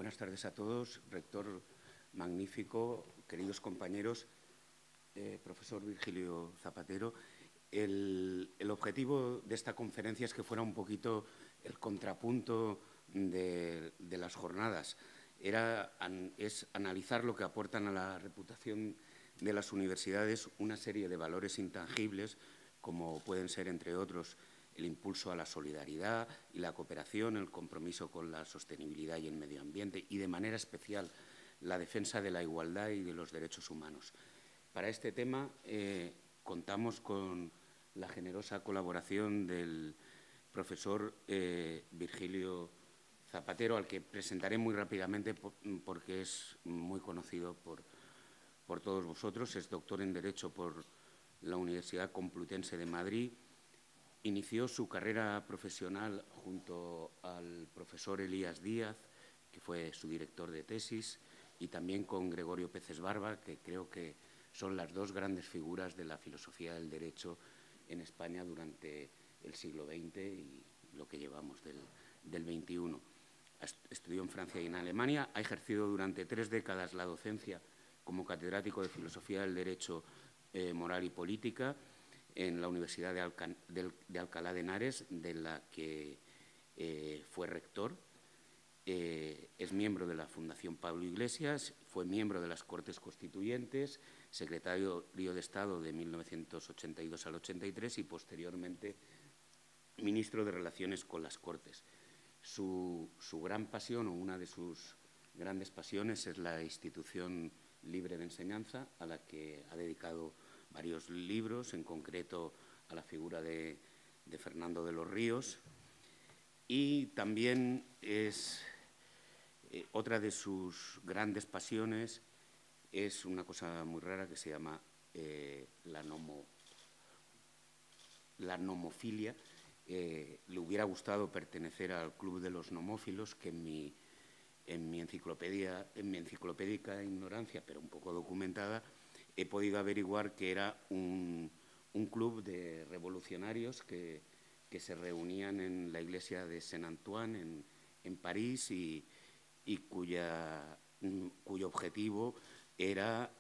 Buenas tardes a todos. Rector magnífico, queridos compañeros, profesor Virgilio Zapatero. El objetivo de esta conferencia es que fuera un poquito el contrapunto de las jornadas. Es analizar lo que aportan a la reputación de las universidades una serie de valores intangibles, como pueden ser, entre otros, el impulso a la solidaridad y la cooperación, el compromiso con la sostenibilidad y el medio ambiente y, de manera especial, la defensa de la igualdad y de los derechos humanos. Para este tema contamos con la generosa colaboración del profesor Virgilio Zapatero, al que presentaré muy rápidamente porque es muy conocido por todos vosotros. Es doctor en Derecho por la Universidad Complutense de Madrid. Inició su carrera profesional junto al profesor Elías Díaz, que fue su director de tesis, y también con Gregorio Peces Barba, que creo que son las dos grandes figuras de la filosofía del derecho en España durante el siglo XX y lo que llevamos del XXI. Estudió en Francia y en Alemania, ha ejercido durante 3 décadas la docencia como catedrático de Filosofía del Derecho Moral y Política en la Universidad de Alcalá de Henares, de la que fue rector. Es miembro de la Fundación Pablo Iglesias, fue miembro de las Cortes Constituyentes, secretario de Estado de 1982 al 83 y, posteriormente, ministro de Relaciones con las Cortes. Su gran pasión, o una de sus grandes pasiones, es la institución libre de enseñanza, a la que ha dedicado varios libros, en concreto a la figura de Fernando de los Ríos. Y también es otra de sus grandes pasiones, es una cosa muy rara que se llama la nomofilia. Le hubiera gustado pertenecer al Club de los Nomófilos, que en mi enciclopédica ignorancia, pero un poco documentada, he podido averiguar que era un club de revolucionarios que se reunían en la iglesia de Saint-Antoine en París y cuyo objetivo era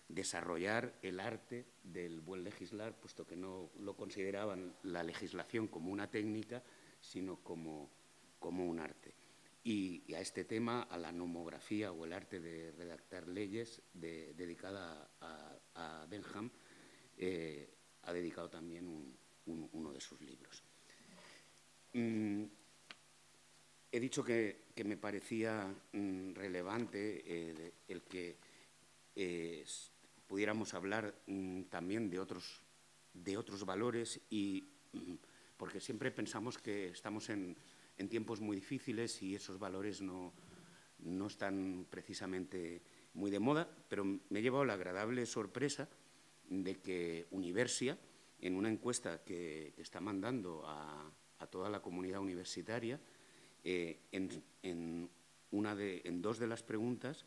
desarrollar el arte del buen legislar, puesto que no lo consideraban la legislación como una técnica, sino como un arte. Y a este tema, a la nomografía o el arte de redactar leyes, dedicada a Bentham, ha dedicado también uno de sus libros. He dicho que me parecía relevante el que pudiéramos hablar también de otros valores, y porque siempre pensamos que estamos en tiempos muy difíciles y esos valores no están precisamente muy de moda, pero me he llevado la agradable sorpresa de que Universia, en una encuesta que está mandando a toda la comunidad universitaria, en 2 de las preguntas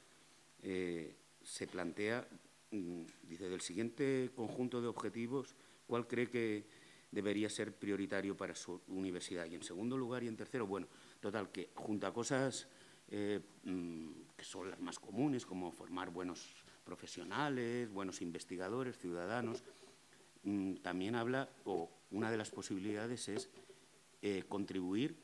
se plantea, dice, del siguiente conjunto de objetivos, ¿cuál cree que debería ser prioritario para su universidad? Y en segundo lugar y en tercero, bueno, total, que junto a cosas que son las más comunes, como formar buenos profesionales, buenos investigadores, ciudadanos, también habla, o una de las posibilidades es contribuir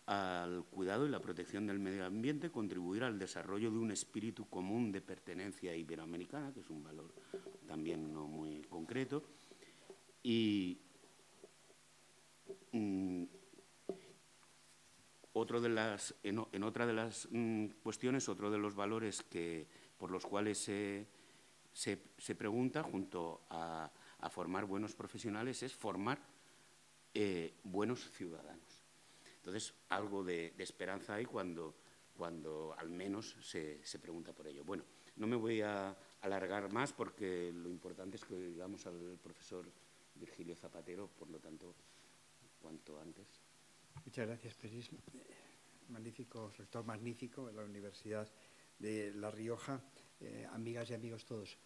al cuidado y la protección del medio ambiente, contribuir al desarrollo de un espíritu común de pertenencia iberoamericana, que es un valor también no muy concreto, y en otra de las cuestiones, otro de los valores por los cuales se pregunta, junto a formar buenos profesionales, es formar buenos ciudadanos. Entonces, algo de esperanza hay cuando al menos se pregunta por ello. Bueno, no me voy a alargar más porque lo importante es que oigamos al profesor Virgilio Zapatero, por lo tanto, cuanto antes. Muchas gracias, Peris. Magnífico, rector magnífico de la Universidad de La Rioja. Amigas y amigos todos.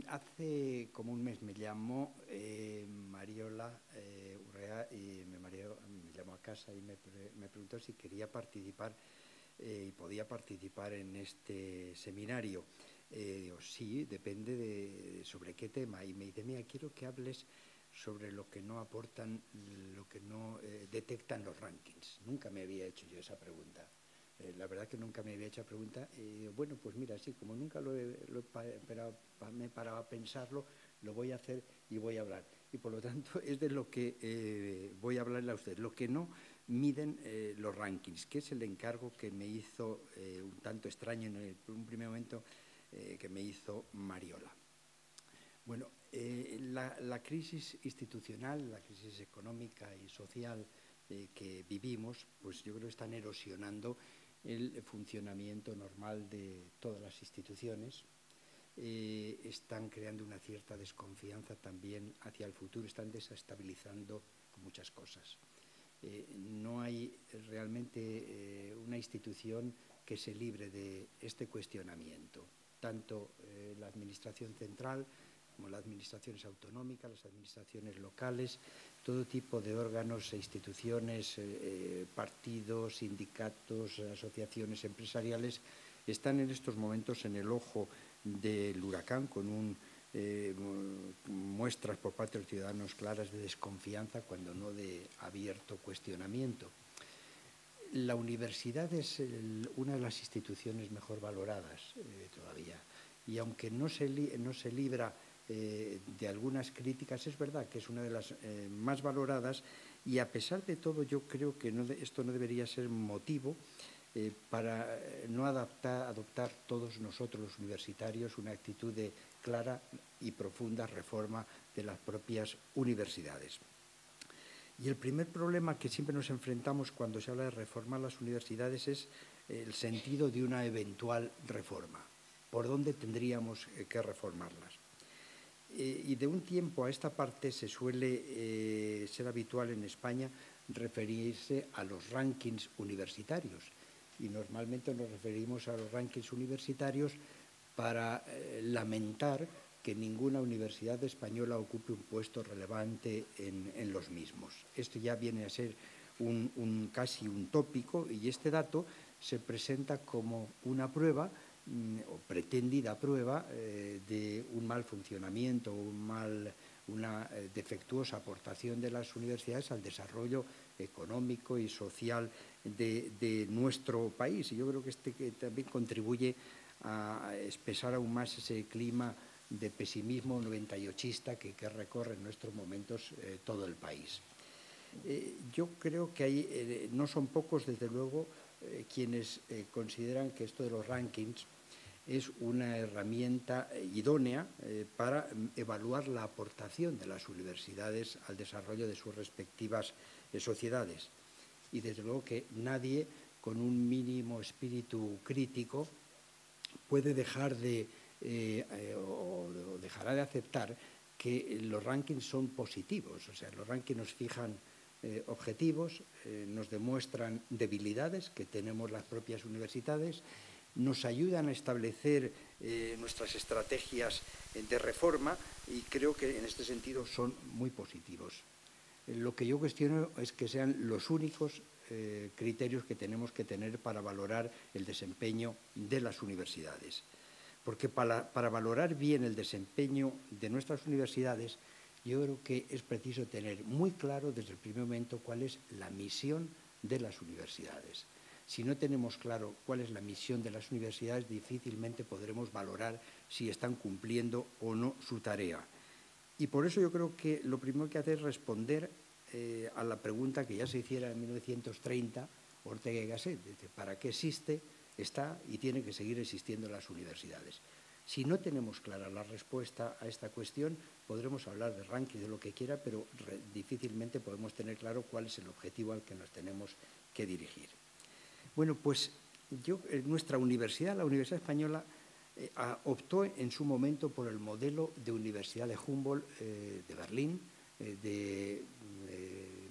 Hace como un mes me llamó Mariola Urrea y me llamó a casa y me preguntó si quería participar y podía participar en este seminario. Digo, sí, depende de sobre qué tema. Y me dice, mira, quiero que hables sobre lo que no aportan, lo que no detectan los rankings. Nunca me había hecho yo esa pregunta. La verdad que nunca me había hecho esa pregunta. Bueno, pues mira, sí, como nunca me he parado a pensarlo, lo voy a hacer y voy a hablar. Y por lo tanto es de lo que voy a hablarle a usted. Lo que no miden los rankings, que es el encargo que me hizo un tanto extraño en un primer momento que me hizo Mariola. Bueno, la crisis institucional, la crisis económica y social que vivimos, pues yo creo que están erosionando el funcionamiento normal de todas las instituciones. Están creando una cierta desconfianza también hacia el futuro, están desestabilizando muchas cosas. No hay realmente una institución que se libre de este cuestionamiento, tanto la administración central como las administraciones autonómicas, las administraciones locales, todo tipo de órganos e instituciones, partidos, sindicatos, asociaciones empresariales, están en estos momentos en el ojo del huracán con muestras por parte de los ciudadanos claras de desconfianza, cuando no de abierto cuestionamiento. La universidad es una de las instituciones mejor valoradas todavía, y aunque no se libra de algunas críticas, es verdad que es una de las más valoradas, y a pesar de todo yo creo que esto no debería ser motivo para no adoptar todos nosotros los universitarios una actitud de clara y profunda reforma de las propias universidades. Y el primer problema que siempre nos enfrentamos cuando se habla de reformar las universidades es el sentido de una eventual reforma. ¿Por dónde tendríamos que reformarlas? Y de un tiempo a esta parte se suele ser habitual en España referirse a los rankings universitarios. Y normalmente nos referimos a los rankings universitarios para lamentar que ninguna universidad española ocupe un puesto relevante en los mismos. Esto ya viene a ser casi un tópico, y este dato se presenta como una prueba o pretendida prueba de un mal funcionamiento, una defectuosa aportación de las universidades al desarrollo económico y social de nuestro país. Y yo creo que también contribuye a espesar aún más ese clima de pesimismo 98ista que recorre en nuestros momentos todo el país. Yo creo que no son pocos, desde luego, quienes consideran que esto de los rankings es una herramienta idónea para evaluar la aportación de las universidades al desarrollo de sus respectivas sociedades. Y desde luego que nadie con un mínimo espíritu crítico puede dejar o dejará de aceptar que los rankings son positivos. O sea, los rankings nos fijan objetivos, nos demuestran debilidades que tenemos las propias universidades, nos ayudan a establecer nuestras estrategias de reforma, y creo que en este sentido son muy positivos. Lo que yo cuestiono es que sean los únicos criterios que tenemos que tener para valorar el desempeño de las universidades. Porque para valorar bien el desempeño de nuestras universidades, yo creo que es preciso tener muy claro desde el primer momento cuál es la misión de las universidades. Si no tenemos claro cuál es la misión de las universidades, difícilmente podremos valorar si están cumpliendo o no su tarea. Y por eso yo creo que lo primero que hace es responder a la pregunta que ya se hiciera en 1930, Ortega y Gasset, ¿para qué existe, está y tiene que seguir existiendo las universidades? Si no tenemos clara la respuesta a esta cuestión, podremos hablar de ranking, de lo que quiera, pero difícilmente podemos tener claro cuál es el objetivo al que nos tenemos que dirigir. Bueno, pues nuestra universidad, la Universidad Española, optó en su momento por el modelo de Universidad de Humboldt de Berlín de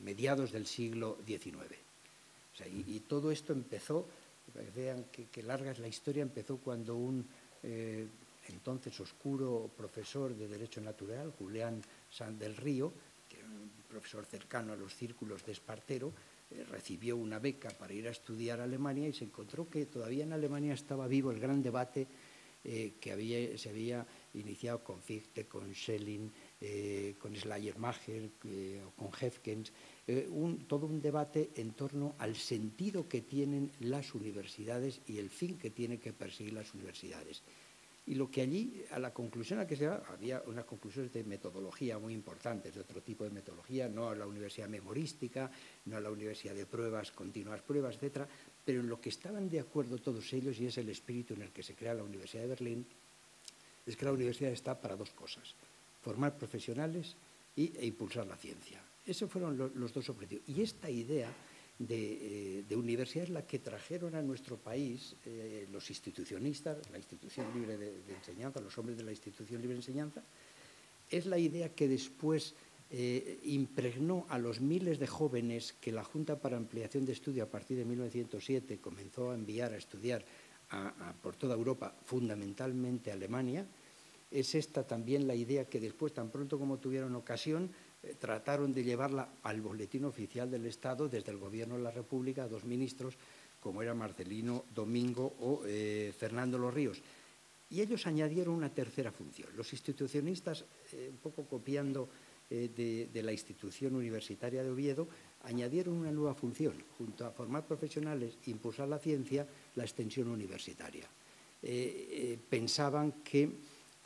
mediados del siglo XIX. O sea, y todo esto empezó, vean que larga es la historia, empezó cuando un entonces oscuro profesor de Derecho Natural, Julián Sanz del Río, que era un profesor cercano a los círculos de Espartero, recibió una beca para ir a estudiar a Alemania y se encontró que todavía en Alemania estaba vivo el gran debate que se había iniciado con Fichte, con Schelling, con Schleiermacher, con Hefkens, todo un debate en torno al sentido que tienen las universidades y el fin que tienen que perseguir las universidades. Y lo que allí, a la conclusión a la que se llegaba, había unas conclusiones de metodología muy importantes, de otro tipo de metodología, no a la universidad memorística, no a la universidad de pruebas, continuas pruebas, etcétera, pero en lo que estaban de acuerdo todos ellos, y es el espíritu en el que se crea la Universidad de Berlín, es que la universidad está para dos cosas: formar profesionales e impulsar la ciencia. Esos fueron los dos objetivos. Y esta idea de universidad es la que trajeron a nuestro país los institucionistas, la institución libre de enseñanza, los hombres de la institución libre de enseñanza. Es la idea que después impregnó a los miles de jóvenes que la Junta para Ampliación de Estudio a partir de 1907 comenzó a enviar a estudiar por toda Europa, fundamentalmente a Alemania. Es esta también la idea que después, tan pronto como tuvieron ocasión, trataron de llevarla al boletín oficial del Estado desde el Gobierno de la República a dos ministros, como era Marcelino Domingo o Fernando Los Ríos. Y ellos añadieron una tercera función. Los institucionistas, un poco copiando de la institución universitaria de Oviedo, añadieron una nueva función. Junto a formar profesionales e impulsar la ciencia, la extensión universitaria. Pensaban que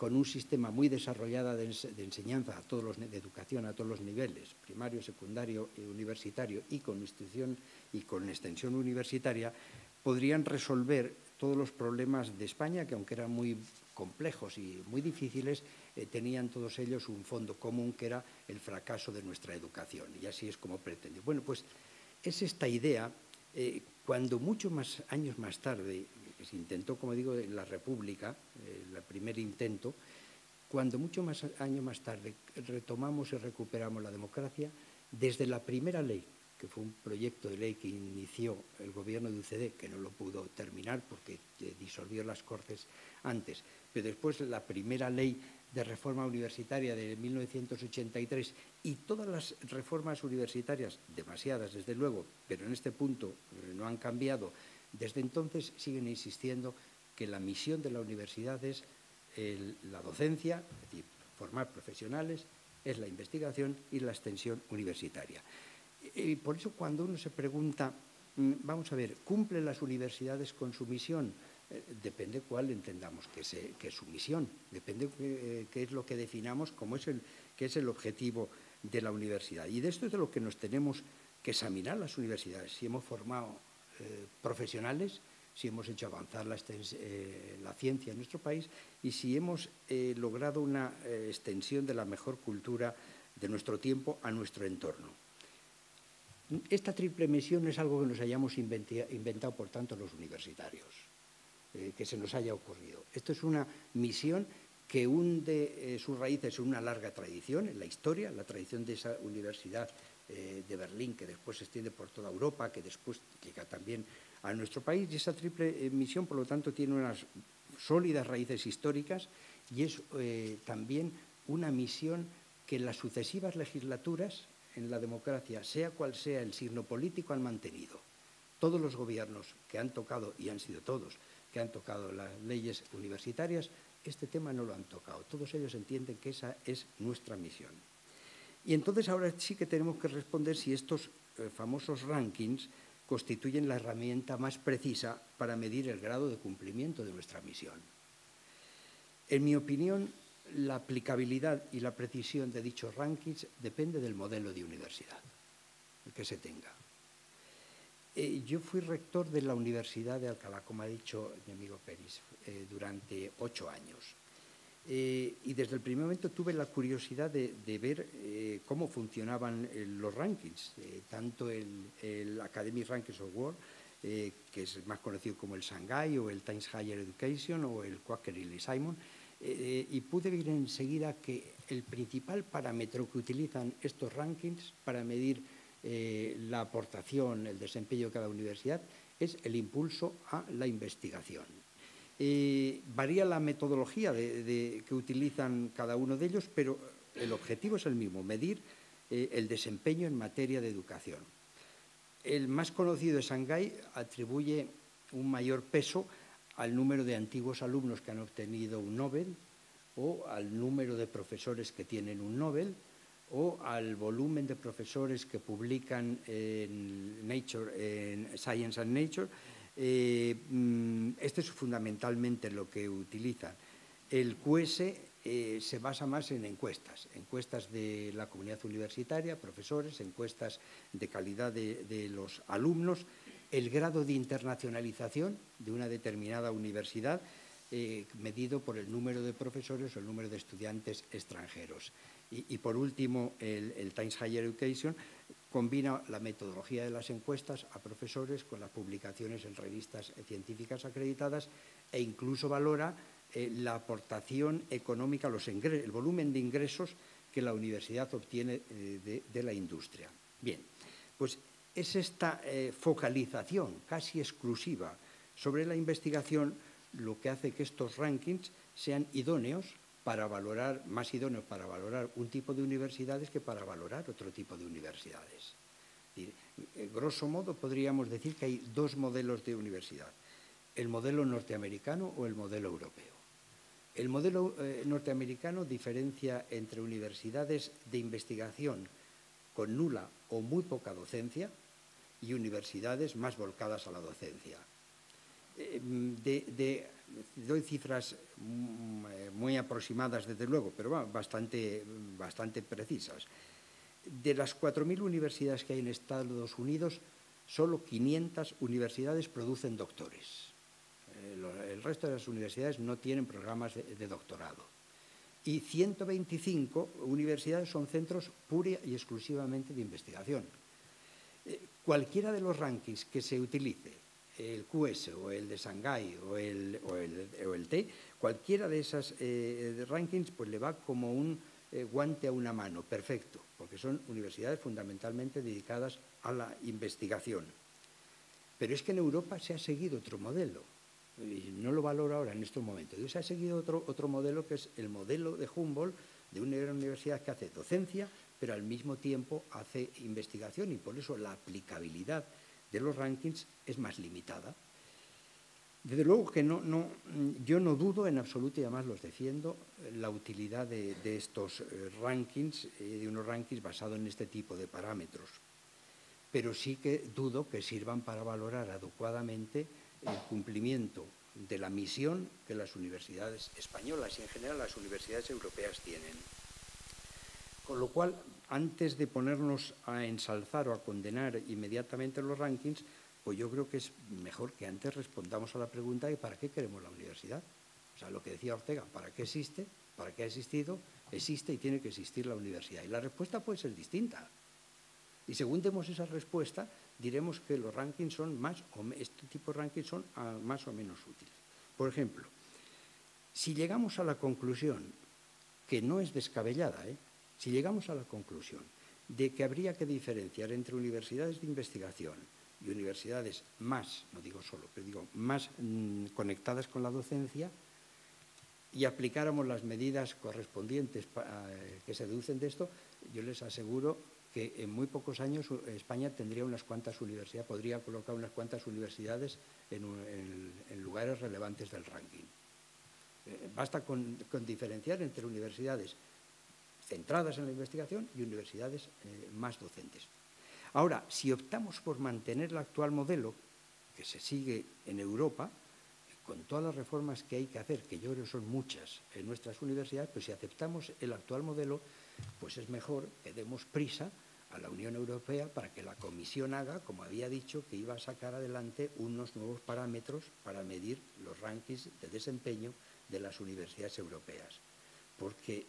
con un sistema muy desarrollado de enseñanza, de educación a todos los niveles, primario, secundario, universitario, y con extensión universitaria, podrían resolver todos los problemas de España, que aunque eran muy complejos y muy difíciles, tenían todos ellos un fondo común, que era el fracaso de nuestra educación. Y así es como pretendió. Bueno, pues es esta idea, cuando muchos más años más tarde, que se intentó, como digo, en la República, el primer intento, cuando muchos más años más tarde retomamos y recuperamos la democracia, desde la primera ley, que fue un proyecto de ley que inició el gobierno de UCD, que no lo pudo terminar porque disolvió las Cortes antes, pero después la primera ley de reforma universitaria de 1983 y todas las reformas universitarias, demasiadas desde luego, pero en este punto no han cambiado, desde entonces siguen insistiendo que la misión de la universidad es la docencia, es decir, formar profesionales, es la investigación y la extensión universitaria. Y por eso cuando uno se pregunta, vamos a ver, ¿cumplen las universidades con su misión? Depende cuál entendamos que es su misión, depende qué es lo que definamos como qué es el objetivo de la universidad. Y de esto es de lo que nos tenemos que examinar las universidades, si hemos formado profesionales, si hemos hecho avanzar la ciencia en nuestro país y si hemos logrado una extensión de la mejor cultura de nuestro tiempo a nuestro entorno. Esta triple misión es algo que nos hayamos inventado, por tanto, los universitarios, que se nos haya ocurrido. Esto es una misión que hunde sus raíces en una larga tradición, en la historia, la tradición de esa universidad de Berlín, que después se extiende por toda Europa, que después llega también a nuestro país. Y esa triple misión, por lo tanto, tiene unas sólidas raíces históricas y es también una misión que en las sucesivas legislaturas en la democracia, sea cual sea el signo político, han mantenido. Todos los gobiernos que han tocado, y han sido todos, que han tocado las leyes universitarias, este tema no lo han tocado. Todos ellos entienden que esa es nuestra misión. Y entonces ahora sí que tenemos que responder si estos famosos rankings constituyen la herramienta más precisa para medir el grado de cumplimiento de nuestra misión. En mi opinión, la aplicabilidad y la precisión de dichos rankings depende del modelo de universidad, el que se tenga. Yo fui rector de la Universidad de Alcalá, como ha dicho mi amigo Peris, durante 8 años. Y desde el primer momento tuve la curiosidad de ver cómo funcionaban los rankings, tanto el Academic Rankings Award, que es más conocido como el Shanghai o el Times Higher Education o el Quaker Simon, y pude ver enseguida que el principal parámetro que utilizan estos rankings para medir la aportación, el desempeño de cada universidad, es el impulso a la investigación. Varía la metodología que utilizan cada uno de ellos, pero el objetivo es el mismo, medir el desempeño en materia de educación. El más conocido de Shanghái atribuye un mayor peso al número de antiguos alumnos que han obtenido un Nobel, o al número de profesores que tienen un Nobel, o al volumen de profesores que publican en Nature, en Science and Nature. Este es fundamentalmente lo que utilizan. El QS se basa más en encuestas de la comunidad universitaria, profesores, encuestas de calidad de los alumnos, el grado de internacionalización de una determinada universidad, medido por el número de profesores o el número de estudiantes extranjeros. Y por último, el Times Higher Education combina la metodología de las encuestas a profesores con las publicaciones en revistas científicas acreditadas e incluso valora la aportación económica, el volumen de ingresos que la universidad obtiene de la industria. Bien, pues es esta focalización casi exclusiva sobre la investigación lo que hace que estos rankings sean idóneos para valorar, más idóneos para valorar un tipo de universidades que para valorar otro tipo de universidades. Grosso modo podríamos decir que hay dos modelos de universidad, el modelo norteamericano o el modelo europeo. El modelo norteamericano diferencia entre universidades de investigación con nula o muy poca docencia y universidades más volcadas a la docencia. Doy cifras muy aproximadas, desde luego, pero bastante precisas. De las 4.000 universidades que hay en Estados Unidos, solo 500 universidades producen doctores. El resto de las universidades no tienen programas de doctorado. Y 125 universidades son centros pura y exclusivamente de investigación. Cualquiera de los rankings que se utilice, el QS o el de Shanghái o el T, cualquiera de esas rankings pues le va como un guante a una mano, perfecto, porque son universidades fundamentalmente dedicadas a la investigación. Pero es que en Europa se ha seguido otro modelo, y no lo valoro ahora en estos momentos. Se ha seguido otro modelo, que es el modelo de Humboldt, de una universidad que hace docencia, pero al mismo tiempo hace investigación, y por eso la aplicabilidad de los rankings es más limitada. Desde luego que yo no dudo en absoluto, y además los defiendo, la utilidad de estos rankings, de unos rankings basados en este tipo de parámetros. Pero sí que dudo que sirvan para valorar adecuadamente el cumplimiento de la misión que las universidades españolas y en general las universidades europeas tienen. Con lo cual, antes de ponernos a ensalzar o a condenar inmediatamente los rankings, pues yo creo que es mejor que antes respondamos a la pregunta de ¿para qué queremos la universidad? O sea, lo que decía Ortega, ¿para qué existe? ¿Para qué ha existido? Existe y tiene que existir la universidad. Y la respuesta puede ser distinta. Y según demos esa respuesta, diremos que los rankings son este tipo de rankings son más o menos útiles. Por ejemplo, si llegamos a la conclusión, que no es descabellada, si llegamos a la conclusión de que habría que diferenciar entre universidades de investigación y universidades más, no digo solo, pero digo más conectadas con la docencia, y aplicáramos las medidas correspondientes que se deducen de esto, yo les aseguro que en muy pocos años España tendría unas cuantas universidades, podría colocar unas cuantas universidades en lugares relevantes del ranking. Basta con diferenciar entre universidades centradas en la investigación y universidades más docentes. Ahora, si optamos por mantener el actual modelo, que se sigue en Europa, con todas las reformas que hay que hacer, que yo creo que son muchas en nuestras universidades, pues si aceptamos el actual modelo, pues es mejor que demos prisa a la Unión Europea para que la Comisión haga, como había dicho, que iba a sacar adelante unos nuevos parámetros para medir los rankings de desempeño de las universidades europeas. Porque,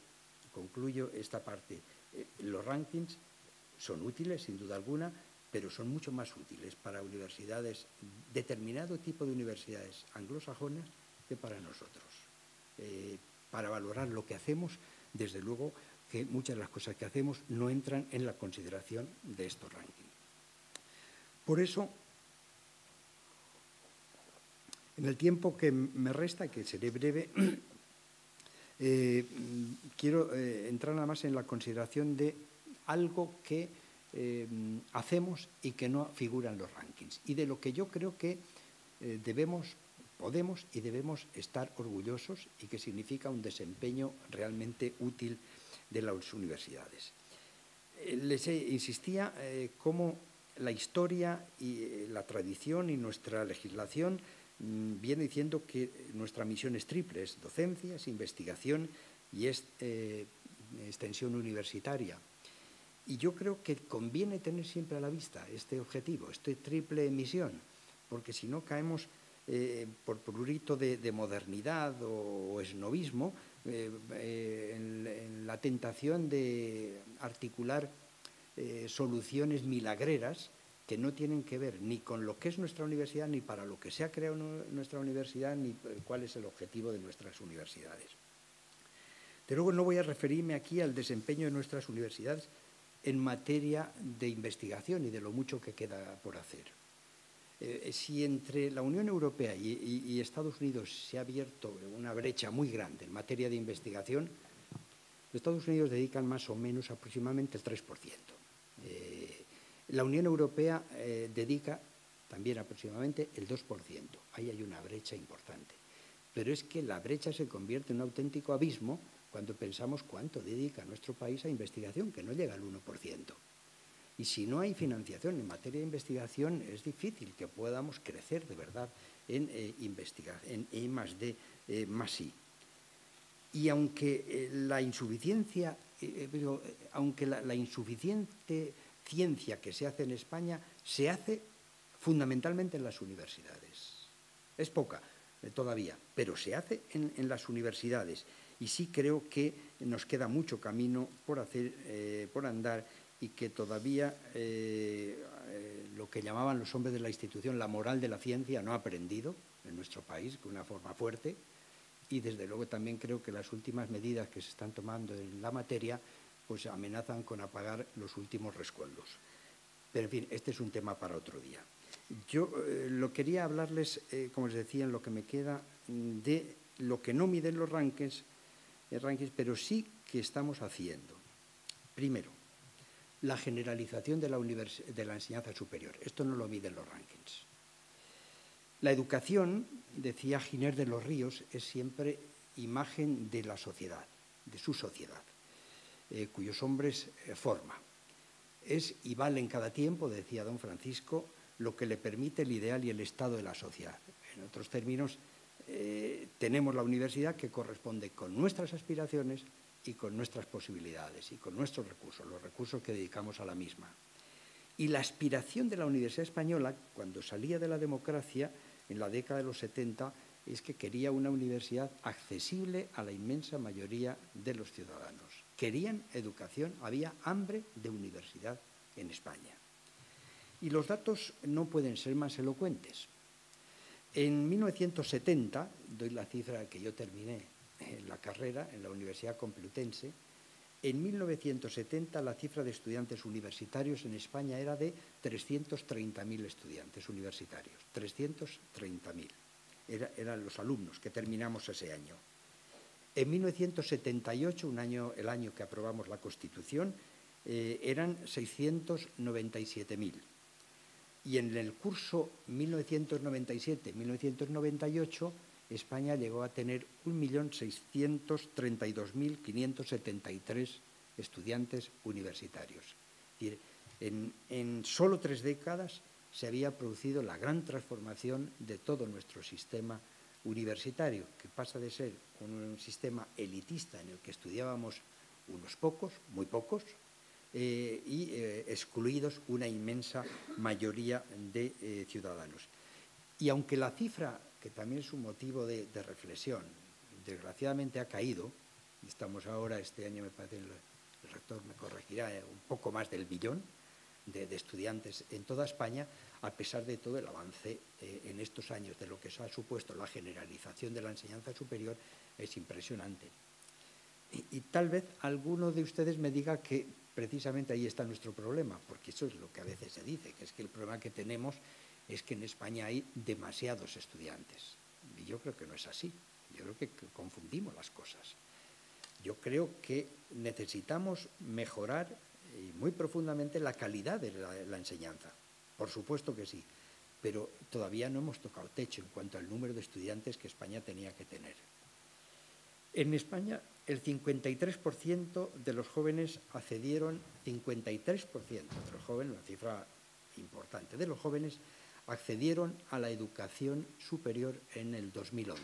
concluyo esta parte, los rankings son útiles, sin duda alguna, pero son mucho más útiles para universidades, determinado tipo de universidades anglosajonas, que para nosotros. Para valorar lo que hacemos, desde luego que muchas de las cosas que hacemos no entran en la consideración de estos rankings. Por eso, en el tiempo que me resta, que seré breve, quiero entrar nada más en la consideración de algo que hacemos y que no figura en los rankings, y de lo que yo creo que podemos y debemos estar orgullosos, y que significa un desempeño realmente útil de las universidades. Les insistía cómo la historia y la tradición y nuestra legislación viene diciendo que nuestra misión es triple: es docencia, es investigación y es extensión universitaria. Y yo creo que conviene tener siempre a la vista este objetivo, esta triple misión, porque si no caemos por prurito de modernidad o esnovismo en la tentación de articular soluciones milagreras que no tienen que ver ni con lo que es nuestra universidad, ni para lo que se ha creado nuestra universidad, ni cuál es el objetivo de nuestras universidades. De luego no voy a referirme aquí al desempeño de nuestras universidades en materia de investigación y de lo mucho que queda por hacer. Si entre la Unión Europea y Estados Unidos se ha abierto una brecha muy grande en materia de investigación, los Estados Unidos dedican más o menos aproximadamente el 3%. La Unión Europea dedica también aproximadamente el 2%. Ahí hay una brecha importante. Pero es que la brecha se convierte en un auténtico abismo cuando pensamos cuánto dedica nuestro país a investigación, que no llega al 1%. Y si no hay financiación en materia de investigación, es difícil que podamos crecer de verdad en investigación, en I+D+I. Y aunque la insuficiente ciencia que se hace en España se hace fundamentalmente en las universidades. Es poca todavía, pero se hace en las universidades. Y sí creo que nos queda mucho camino por hacer, por andar, y que todavía lo que llamaban los hombres de la institución la moral de la ciencia no ha aprendido en nuestro país de una forma fuerte. Y desde luego también creo que las últimas medidas que se están tomando en la materia pues amenazan con apagar los últimos rescoldos. Pero en fin, este es un tema para otro día. Yo lo quería hablarles, como les decía, en lo que me queda, de lo que no miden los rankings, pero sí que estamos haciendo. Primero, la generalización de la enseñanza superior. Esto no lo miden los rankings. La educación, decía Giner de los Ríos, es siempre imagen de la sociedad, de su sociedad, cuyos hombres forma. Es y vale en cada tiempo, decía don Francisco, lo que le permite el ideal y el estado de la sociedad. En otros términos, tenemos la universidad que corresponde con nuestras aspiraciones y con nuestras posibilidades y con nuestros recursos, los recursos que dedicamos a la misma. Y la aspiración de la Universidad Española, cuando salía de la democracia, en la década de los 70, es que quería una universidad accesible a la inmensa mayoría de los ciudadanos. Querían educación, había hambre de universidad en España. Y los datos no pueden ser más elocuentes. En 1970, doy la cifra que yo terminé en la carrera en la Universidad Complutense, en 1970 la cifra de estudiantes universitarios en España era de 330.000 estudiantes universitarios, 330.000. Eran los alumnos que terminamos ese año. En 1978, el año que aprobamos la Constitución, eran 697.000. Y en el curso 1997-1998, España llegó a tener 1.632.573 estudiantes universitarios. Es decir, en solo 3 décadas se había producido la gran transformación de todo nuestro sistema universitario, que pasa de ser un sistema elitista en el que estudiábamos unos pocos, muy pocos, y excluidos una inmensa mayoría de ciudadanos. Y aunque la cifra, que también es un motivo de reflexión, desgraciadamente ha caído, y estamos ahora, este año me parece, el rector me corregirá, un poco más del 1 millón de estudiantes en toda España, a pesar de todo el avance en estos años de lo que se ha supuesto la generalización de la enseñanza superior es impresionante. Y tal vez alguno de ustedes me diga que precisamente ahí está nuestro problema, porque eso es lo que a veces se dice, que es que el problema que tenemos es que en España hay demasiados estudiantes. Y yo creo que no es así. Yo creo que confundimos las cosas. Yo creo que necesitamos mejorar y muy profundamente la calidad de la enseñanza. Por supuesto que sí, pero todavía no hemos tocado techo en cuanto al número de estudiantes que España tenía que tener. En España, el 53% de los jóvenes accedieron, 53% de los jóvenes, una cifra importante, de los jóvenes accedieron a la educación superior en el 2011.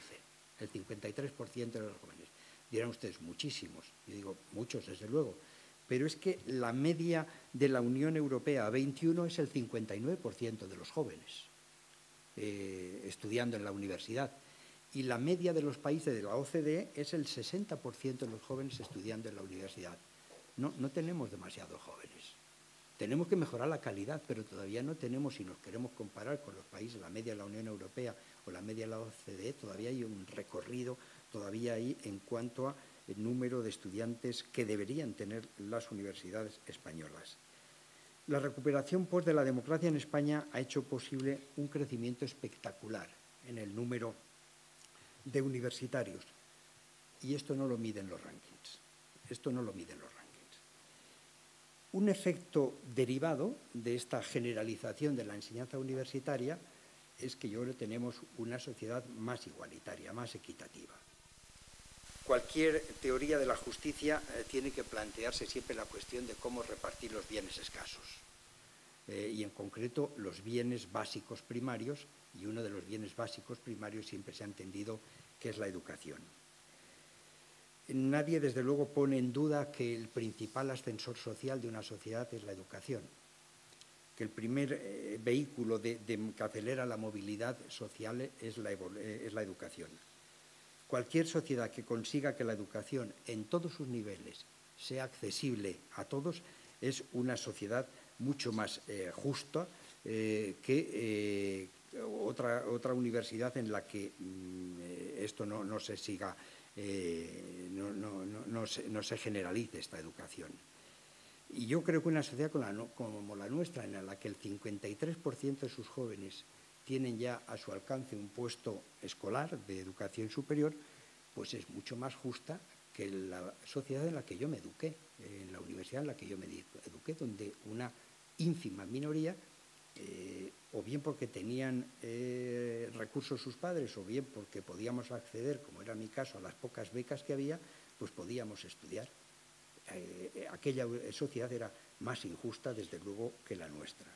El 53% de los jóvenes. Dirán ustedes, muchísimos. Yo digo, muchos, desde luego. Pero es que la media de la Unión Europea 21 es el 59% de los jóvenes estudiando en la universidad. Y la media de los países de la OCDE es el 60% de los jóvenes estudiando en la universidad. No tenemos demasiados jóvenes. Tenemos que mejorar la calidad, pero todavía no tenemos, si nos queremos comparar con los países, la media de la Unión Europea o la media de la OCDE, todavía hay un recorrido, todavía hay en cuanto a el número de estudiantes que deberían tener las universidades españolas. La recuperación de la democracia en España ha hecho posible un crecimiento espectacular en el número de universitarios. Y esto no lo miden los rankings. Esto no lo miden los rankings. Un efecto derivado de esta generalización de la enseñanza universitaria es que yo creo que tenemos una sociedad más igualitaria, más equitativa. Cualquier teoría de la justicia tiene que plantearse siempre la cuestión de cómo repartir los bienes escasos. Y en concreto los bienes básicos primarios, y uno de los bienes básicos primarios siempre se ha entendido que es la educación. Nadie, desde luego, pone en duda que el principal ascensor social de una sociedad es la educación, que el primer vehículo que acelera la movilidad social es la educación. Cualquier sociedad que consiga que la educación en todos sus niveles sea accesible a todos es una sociedad mucho más justa que otra universidad en la que esto no se siga, no se generalice esta educación. Y yo creo que una sociedad como la nuestra, en la que el 53% de sus jóvenes tienen ya a su alcance un puesto escolar de educación superior, pues es mucho más justa que la sociedad en la que yo me eduqué, en la universidad en la que yo me eduqué, donde una ínfima minoría, o bien porque tenían recursos sus padres, o bien porque podíamos acceder, como era mi caso, a las pocas becas que había, pues podíamos estudiar. Aquella sociedad era más injusta, desde luego, que la nuestra.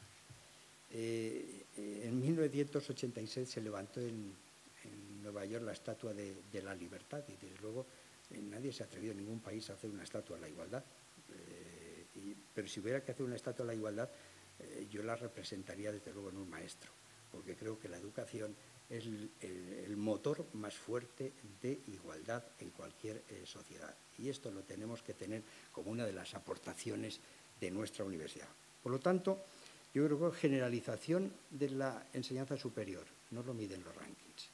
En 1986 se levantó en Nueva York la Estatua de la Libertad y, desde luego, nadie se ha atrevido en ningún país a hacer una estatua de la igualdad. Pero si hubiera que hacer una estatua de la igualdad, yo la representaría, desde luego, en un maestro, porque creo que la educación es el motor más fuerte de igualdad en cualquier sociedad. Y esto lo tenemos que tener como una de las aportaciones de nuestra universidad. Por lo tanto, yo creo que generalización de la enseñanza superior, no lo miden los rankings.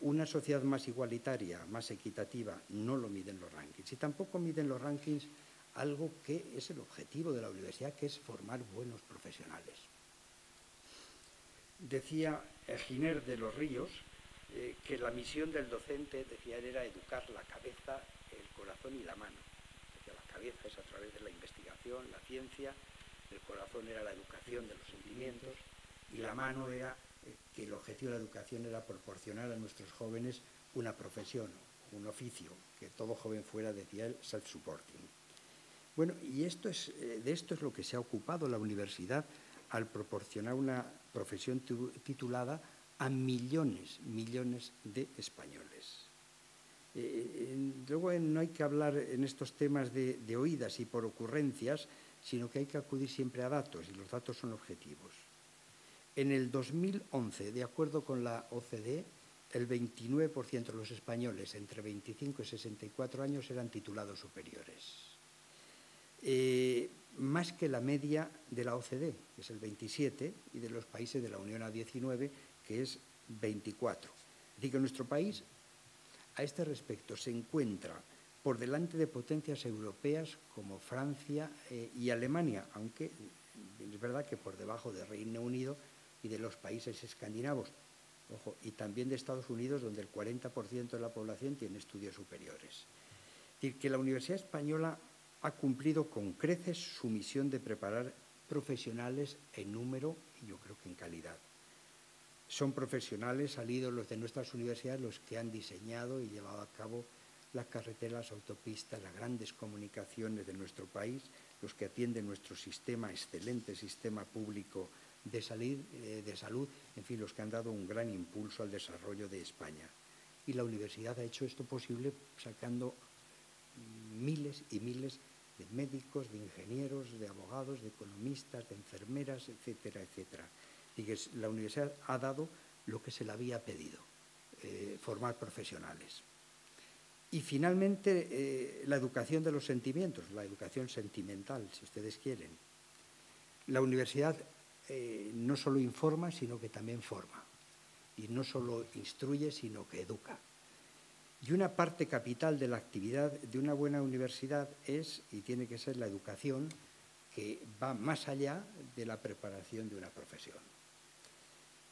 Una sociedad más igualitaria, más equitativa, no lo miden los rankings. Y tampoco miden los rankings algo que es el objetivo de la universidad, que es formar buenos profesionales. Decía Giner de los Ríos que la misión del docente, decía él, era educar la cabeza, el corazón y la mano. Decía, la cabeza es a través de la investigación, la ciencia, el corazón era la educación de los sentimientos y la mano era que el objetivo de la educación era proporcionar a nuestros jóvenes una profesión, un oficio, que todo joven fuera, decía él, self-supporting. Bueno, y de esto es lo que se ha ocupado la universidad al proporcionar una profesión titulada a millones de españoles. Luego no hay que hablar en estos temas de oídas y por ocurrencias, sino que hay que acudir siempre a datos, y los datos son objetivos. En el 2011, de acuerdo con la OCDE, el 29% de los españoles entre 25 y 64 años eran titulados superiores. Más que la media de la OCDE, que es el 27, y de los países de la Unión a 19, que es 24. Es decir, que nuestro país, a este respecto, se encuentra por delante de potencias europeas como Francia y Alemania, aunque es verdad que por debajo de Reino Unido y de los países escandinavos, ojo, y también de Estados Unidos, donde el 40% de la población tiene estudios superiores. Es decir, que la Universidad Española ha cumplido con creces su misión de preparar profesionales en número y yo creo que en calidad. Son profesionales salidos los de nuestras universidades los que han diseñado y llevado a cabo las carreteras, las autopistas, las grandes comunicaciones de nuestro país, los que atienden nuestro sistema, excelente sistema público de salud, en fin, los que han dado un gran impulso al desarrollo de España. Y la universidad ha hecho esto posible sacando miles y miles de médicos, de ingenieros, de abogados, de economistas, de enfermeras, etcétera, etcétera. Y que la universidad ha dado lo que se le había pedido, formar profesionales. Y finalmente, la educación de los sentimientos, la educación sentimental, si ustedes quieren. La universidad no solo informa, sino que también forma. Y no solo instruye, sino que educa. Y una parte capital de la actividad de una buena universidad es, y tiene que ser, la educación, que va más allá de la preparación de una profesión.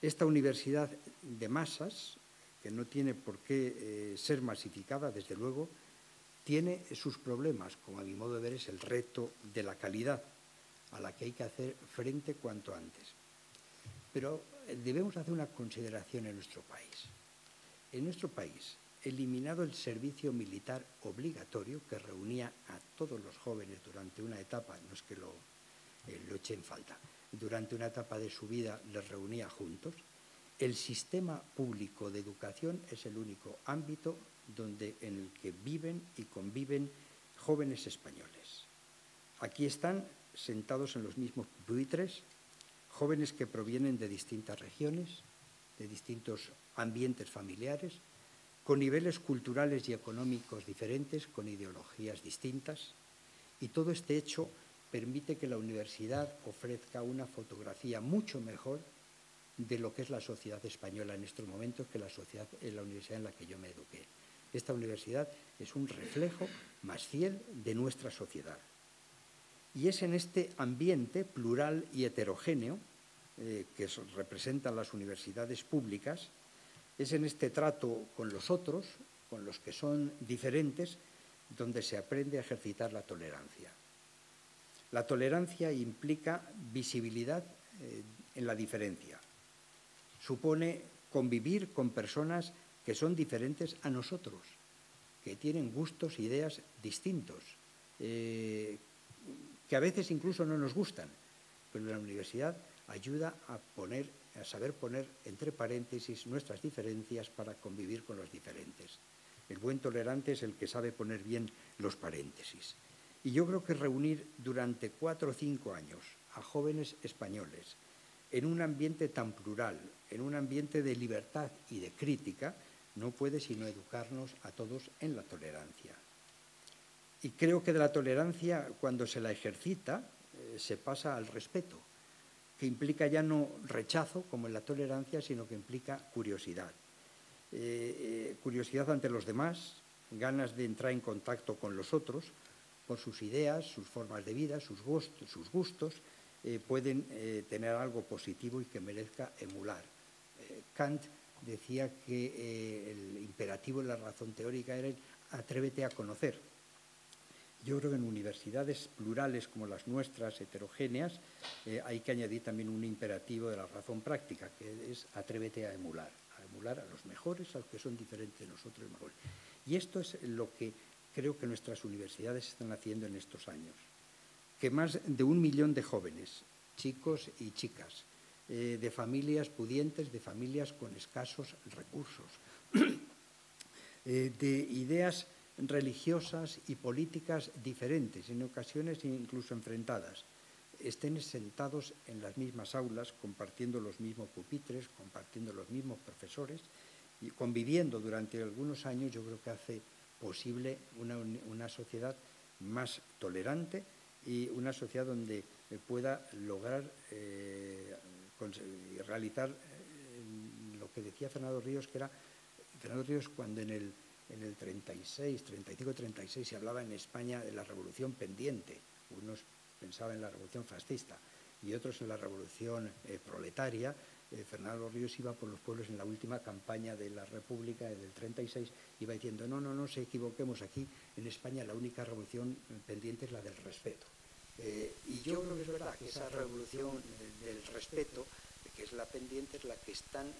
Esta universidad de masas, que no tiene por qué ser masificada, desde luego, tiene sus problemas, como a mi modo de ver es el reto de la calidad, a la que hay que hacer frente cuanto antes. Pero debemos hacer una consideración en nuestro país. En nuestro país, eliminado el servicio militar obligatorio que reunía a todos los jóvenes durante una etapa, no es que lo eche en falta, durante una etapa de su vida les reunía juntos, el sistema público de educación es el único ámbito en el que viven y conviven jóvenes españoles. Aquí están sentados en los mismos pupitres jóvenes que provienen de distintas regiones, de distintos ambientes familiares, con niveles culturales y económicos diferentes, con ideologías distintas, y todo este hecho permite que la universidad ofrezca una fotografía mucho mejor de lo que es la sociedad española en estos momentos que la universidad en la que yo me eduqué. Esta universidad es un reflejo más fiel de nuestra sociedad. Y es en este ambiente plural y heterogéneo que representan las universidades públicas, es en este trato con los otros, con los que son diferentes, donde se aprende a ejercitar la tolerancia. La tolerancia implica visibilidad en la diferencia. Supone convivir con personas que son diferentes a nosotros, que tienen gustos, ideas distintos, que a veces incluso no nos gustan, pero la universidad ayuda a saber poner entre paréntesis nuestras diferencias para convivir con los diferentes. El buen tolerante es el que sabe poner bien los paréntesis. Y yo creo que reunir durante 4 o 5 años a jóvenes españoles en un ambiente tan plural, en un ambiente de libertad y de crítica, no puede sino educarnos a todos en la tolerancia. Y creo que de la tolerancia, cuando se la ejercita, se pasa al respeto, que implica ya no rechazo, como en la tolerancia, sino que implica curiosidad. Curiosidad ante los demás, ganas de entrar en contacto con los otros, por sus ideas, sus formas de vida, sus gustos, pueden tener algo positivo y que merezca emular. Kant decía que el imperativo de la razón teórica era el atrévete a conocer. Yo creo que en universidades plurales como las nuestras, heterogéneas, hay que añadir también un imperativo de la razón práctica, que es atrévete a emular a los mejores, a los que son diferentes de nosotros mejores. Y esto es lo que creo que nuestras universidades están haciendo en estos años. Que más de 1 millón de jóvenes, chicos y chicas, de familias pudientes, de familias con escasos recursos, de ideas religiosas y políticas diferentes, en ocasiones incluso enfrentadas, estén sentados en las mismas aulas, compartiendo los mismos pupitres, compartiendo los mismos profesores y conviviendo durante algunos años, yo creo que hace posible una sociedad más tolerante y una sociedad donde pueda lograr realizar lo que decía Fernando Ríos, que era Fernando Ríos cuando en el 35-36 se hablaba en España de la revolución pendiente. Unos pensaban en la revolución fascista y otros en la revolución proletaria. Fernando Ríos iba por los pueblos en la última campaña de la República del 36, iba diciendo, no, no, no se equivoquemos, aquí en España la única revolución pendiente es la del respeto. Y yo creo que es verdad que esa revolución del respeto, que es la pendiente, es la que están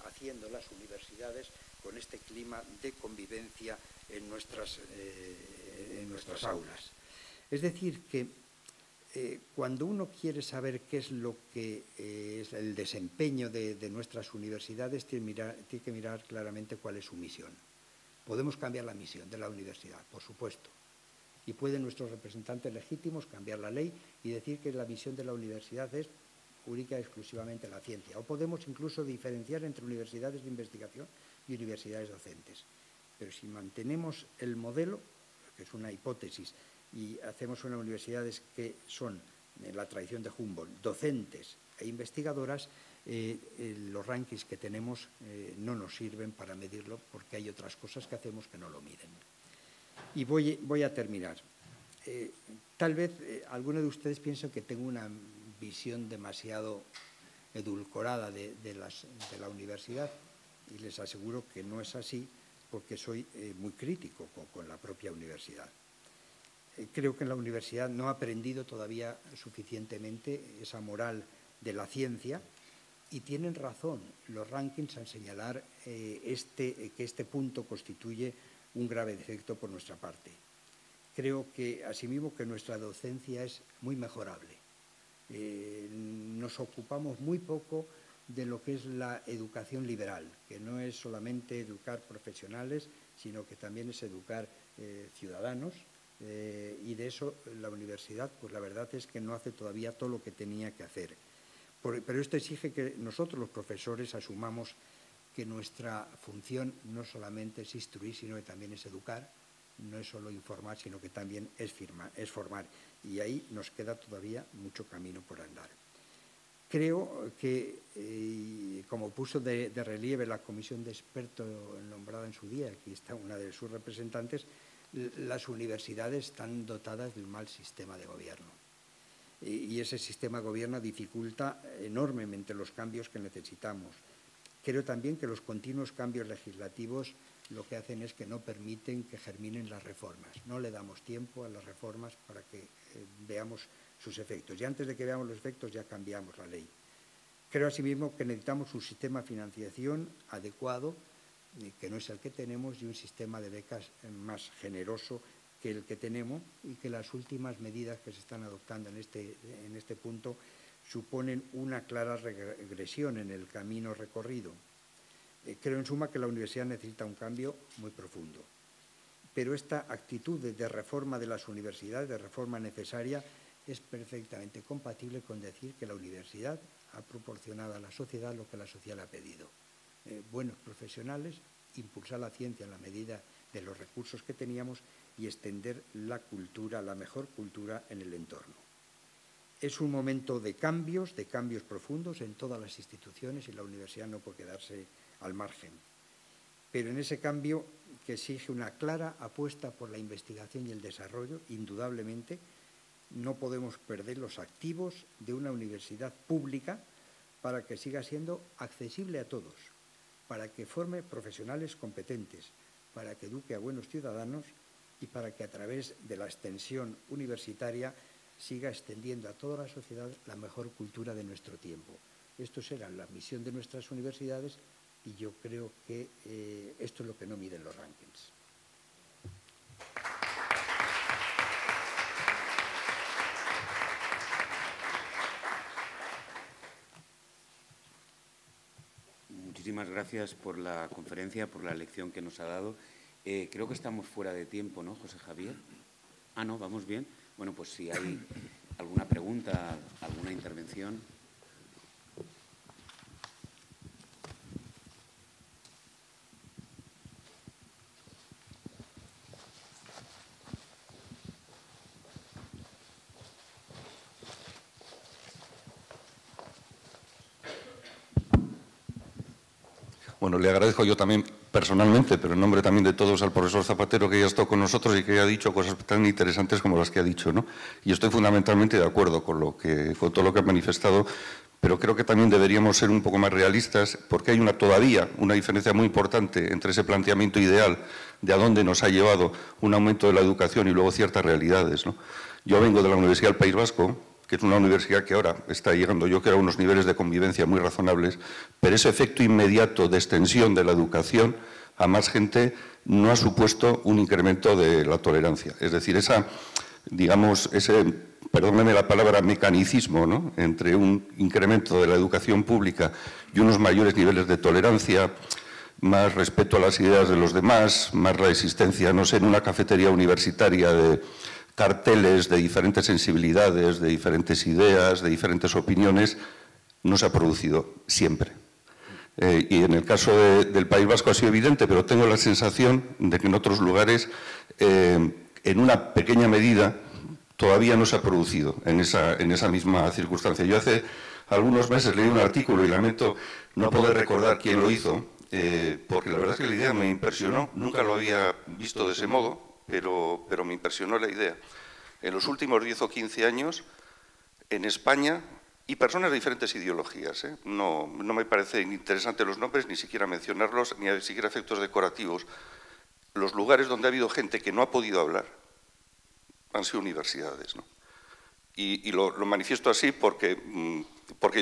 haciendo las universidades con este clima de convivencia en nuestras aulas. Es decir, que cuando uno quiere saber qué es lo que es el desempeño de nuestras universidades, tiene que mirar claramente cuál es su misión. Podemos cambiar la misión de la universidad, por supuesto, y pueden nuestros representantes legítimos cambiar la ley y decir que la misión de la universidad es única y exclusivamente la ciencia. O podemos incluso diferenciar entre universidades de investigación y universidades docentes. Pero si mantenemos el modelo, que es una hipótesis, y hacemos unas universidades que son, en la tradición de Humboldt, docentes e investigadoras, los rankings que tenemos no nos sirven para medirlo porque hay otras cosas que hacemos que no lo miden. Y voy a terminar. Tal vez alguno de ustedes piense que tengo una visión demasiado edulcorada de la universidad y les aseguro que no es así porque soy muy crítico con la propia universidad. Creo que en la universidad no ha aprendido todavía suficientemente esa moral de la ciencia y tienen razón los rankings al señalar que este punto constituye un grave defecto por nuestra parte. Creo que, asimismo, que nuestra docencia es muy mejorable. Nos ocupamos muy poco de lo que es la educación liberal, que no es solamente educar profesionales, sino que también es educar ciudadanos, y de eso la universidad, pues la verdad es que no hace todavía todo lo que tenía que hacer. Pero esto exige que nosotros, los profesores, asumamos que nuestra función no solamente es instruir, sino que también es educar, no es solo informar, sino que también es formar. Y ahí nos queda todavía mucho camino por andar. Creo que, como puso de relieve la comisión de expertos nombrada en su día, aquí está una de sus representantes, las universidades están dotadas de un mal sistema de gobierno. Y ese sistema de gobierno dificulta enormemente los cambios que necesitamos. Creo también que los continuos cambios legislativos lo que hacen es que no permiten que germinen las reformas. No le damos tiempo a las reformas para que veamos sus efectos. Y antes de que veamos los efectos ya cambiamos la ley. Creo asimismo que necesitamos un sistema de financiación adecuado, que no es el que tenemos, y un sistema de becas más generoso que el que tenemos, y que las últimas medidas que se están adoptando en este punto suponen una clara regresión en el camino recorrido. Creo, en suma, que la universidad necesita un cambio muy profundo. Pero esta actitud de reforma de las universidades, de reforma necesaria, es perfectamente compatible con decir que la universidad ha proporcionado a la sociedad lo que la sociedad le ha pedido. Buenos profesionales, impulsar la ciencia en la medida de los recursos que teníamos y extender la cultura, la mejor cultura en el entorno. Es un momento de cambios profundos en todas las instituciones y la universidad no puede quedarse al margen. Pero en ese cambio, que exige una clara apuesta por la investigación y el desarrollo, indudablemente, no podemos perder los activos de una universidad pública para que siga siendo accesible a todos, para que forme profesionales competentes, para que eduque a buenos ciudadanos y para que a través de la extensión universitaria siga extendiendo a toda la sociedad la mejor cultura de nuestro tiempo. Esto será la misión de nuestras universidades y yo creo que esto es lo que no miden los rankings. Muchísimas gracias por la conferencia, por la lección que nos ha dado. Creo que estamos fuera de tiempo, ¿no, José Javier? Ah, no, vamos bien. Bueno, pues si hay alguna pregunta, alguna intervención. Bueno, le agradezco yo también personalmente, pero en nombre también de todos, al profesor Zapatero, que haya estado con nosotros y que haya dicho cosas tan interesantes como las que ha dicho, ¿no? Y estoy fundamentalmente de acuerdo con todo lo que ha manifestado, pero creo que también deberíamos ser un poco más realistas porque hay todavía una diferencia muy importante entre ese planteamiento ideal de a dónde nos ha llevado un aumento de la educación y luego ciertas realidades, ¿no? Yo vengo de la Universidad del País Vasco, que es una universidad que ahora está llegando, yo creo, a unos niveles de convivencia muy razonables, pero ese efecto inmediato de extensión de la educación a más gente no ha supuesto un incremento de la tolerancia. Es decir, ese, perdóneme la palabra, mecanicismo, ¿no?, entre un incremento de la educación pública y unos mayores niveles de tolerancia, más respeto a las ideas de los demás, más la existencia, no sé, en una cafetería universitaria de carteles de diferentes sensibilidades, de diferentes ideas, de diferentes opiniones, no se ha producido siempre. Y en el caso del País Vasco ha sido evidente, pero tengo la sensación de que en otros lugares, en una pequeña medida, todavía no se ha producido en esa misma circunstancia. Yo hace algunos meses leí un artículo y lamento no poder recordar quién lo hizo, porque la verdad es que la idea me impresionó, nunca lo había visto de ese modo, pero me impresionó la idea. En los últimos 10 o 15 años, en España, y personas de diferentes ideologías, no me parecen interesantes los nombres, ni siquiera mencionarlos, ni siquiera efectos decorativos. Los lugares donde ha habido gente que no ha podido hablar han sido universidades, ¿no? Y lo manifiesto así porque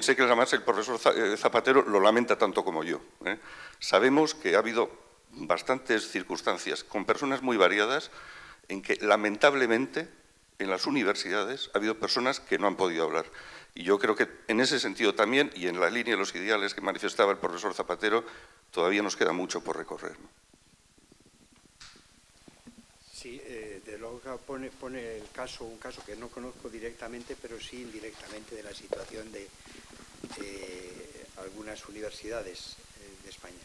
sé que además el profesor Zapatero lo lamenta tanto como yo. Sabemos que ha habido bastantes circunstancias con personas muy variadas en que lamentablemente en las universidades ha habido personas que no han podido hablar. Y yo creo que en ese sentido también, y en la línea de los ideales que manifestaba el profesor Zapatero, todavía nos queda mucho por recorrer, ¿no? Sí, de luego pone un caso que no conozco directamente, pero sí indirectamente, de la situación de algunas universidades de España.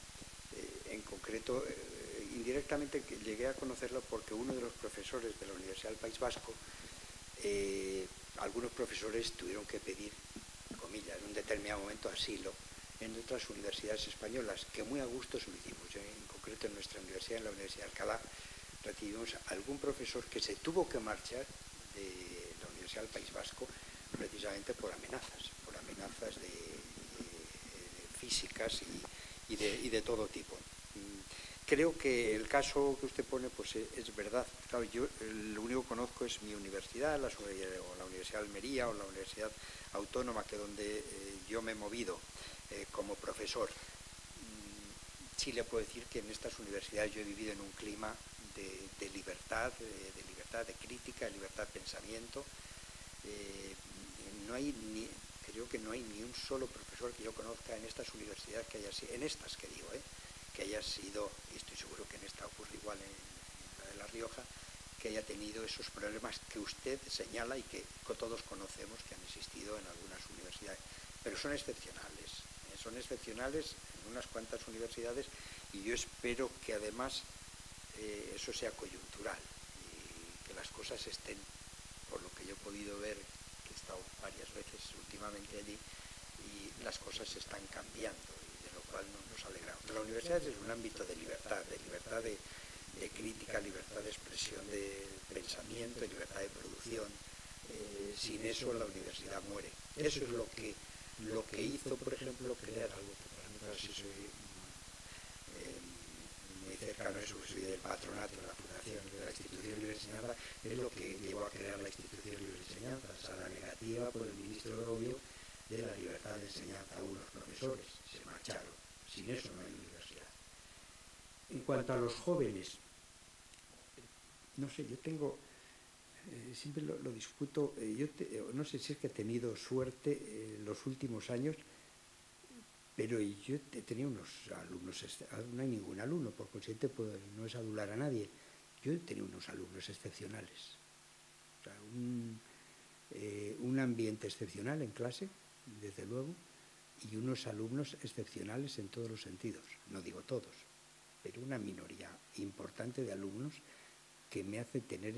En concreto, indirectamente llegué a conocerlo porque uno de los profesores de la Universidad del País Vasco, algunos profesores tuvieron que pedir, comillas, en un determinado momento asilo en otras universidades españolas, que muy a gusto se lo hicimos. En concreto en nuestra universidad, en la Universidad de Alcalá, recibimos a algún profesor que se tuvo que marchar de la Universidad del País Vasco precisamente por amenazas físicas y de todo tipo. Creo que el caso que usted pone pues es verdad. Claro, yo lo único que conozco es mi universidad, o la Universidad de Almería o la Universidad Autónoma, que donde yo me he movido como profesor. Sí le puedo decir que en estas universidades yo he vivido en un clima de libertad, de crítica, de libertad de pensamiento. Creo que no hay ni un solo profesor que yo conozca en estas universidades que haya sido, en estas que digo, que haya sido, y estoy seguro que en esta ocurre igual en la de La Rioja, que haya tenido esos problemas que usted señala y que todos conocemos que han existido en algunas universidades. Pero son excepcionales en unas cuantas universidades, y yo espero que además eso sea coyuntural y que las cosas estén, por lo que yo he podido ver, que he estado varias veces últimamente allí, y las cosas están cambiando, y de lo cual nos alegramos. La universidad es un ámbito de libertad de crítica, libertad de expresión de pensamiento, libertad de producción. Sin eso la universidad muere. Eso es lo que hizo, por ejemplo, crear algo que para mí, soy muy cercano a eso, soy del patronato de la fundación de la institución libre de enseñanza, es lo que llevó a crear la institución libre de enseñanza, o sea, la negativa por el ministro Robio de la libertad de enseñanza a unos profesores. Se marcharon. Sin eso no hay universidad. En cuanto a los jóvenes, no sé, yo tengo, siempre lo discuto, no sé si es que he tenido suerte en los últimos años, pero yo he tenido unos alumnos, no hay ningún alumno, por consiguiente no es adular a nadie, yo he tenido unos alumnos excepcionales, o sea, un ambiente excepcional en clase, desde luego, y unos alumnos excepcionales en todos los sentidos, no digo todos, pero una minoría importante de alumnos que me hace tener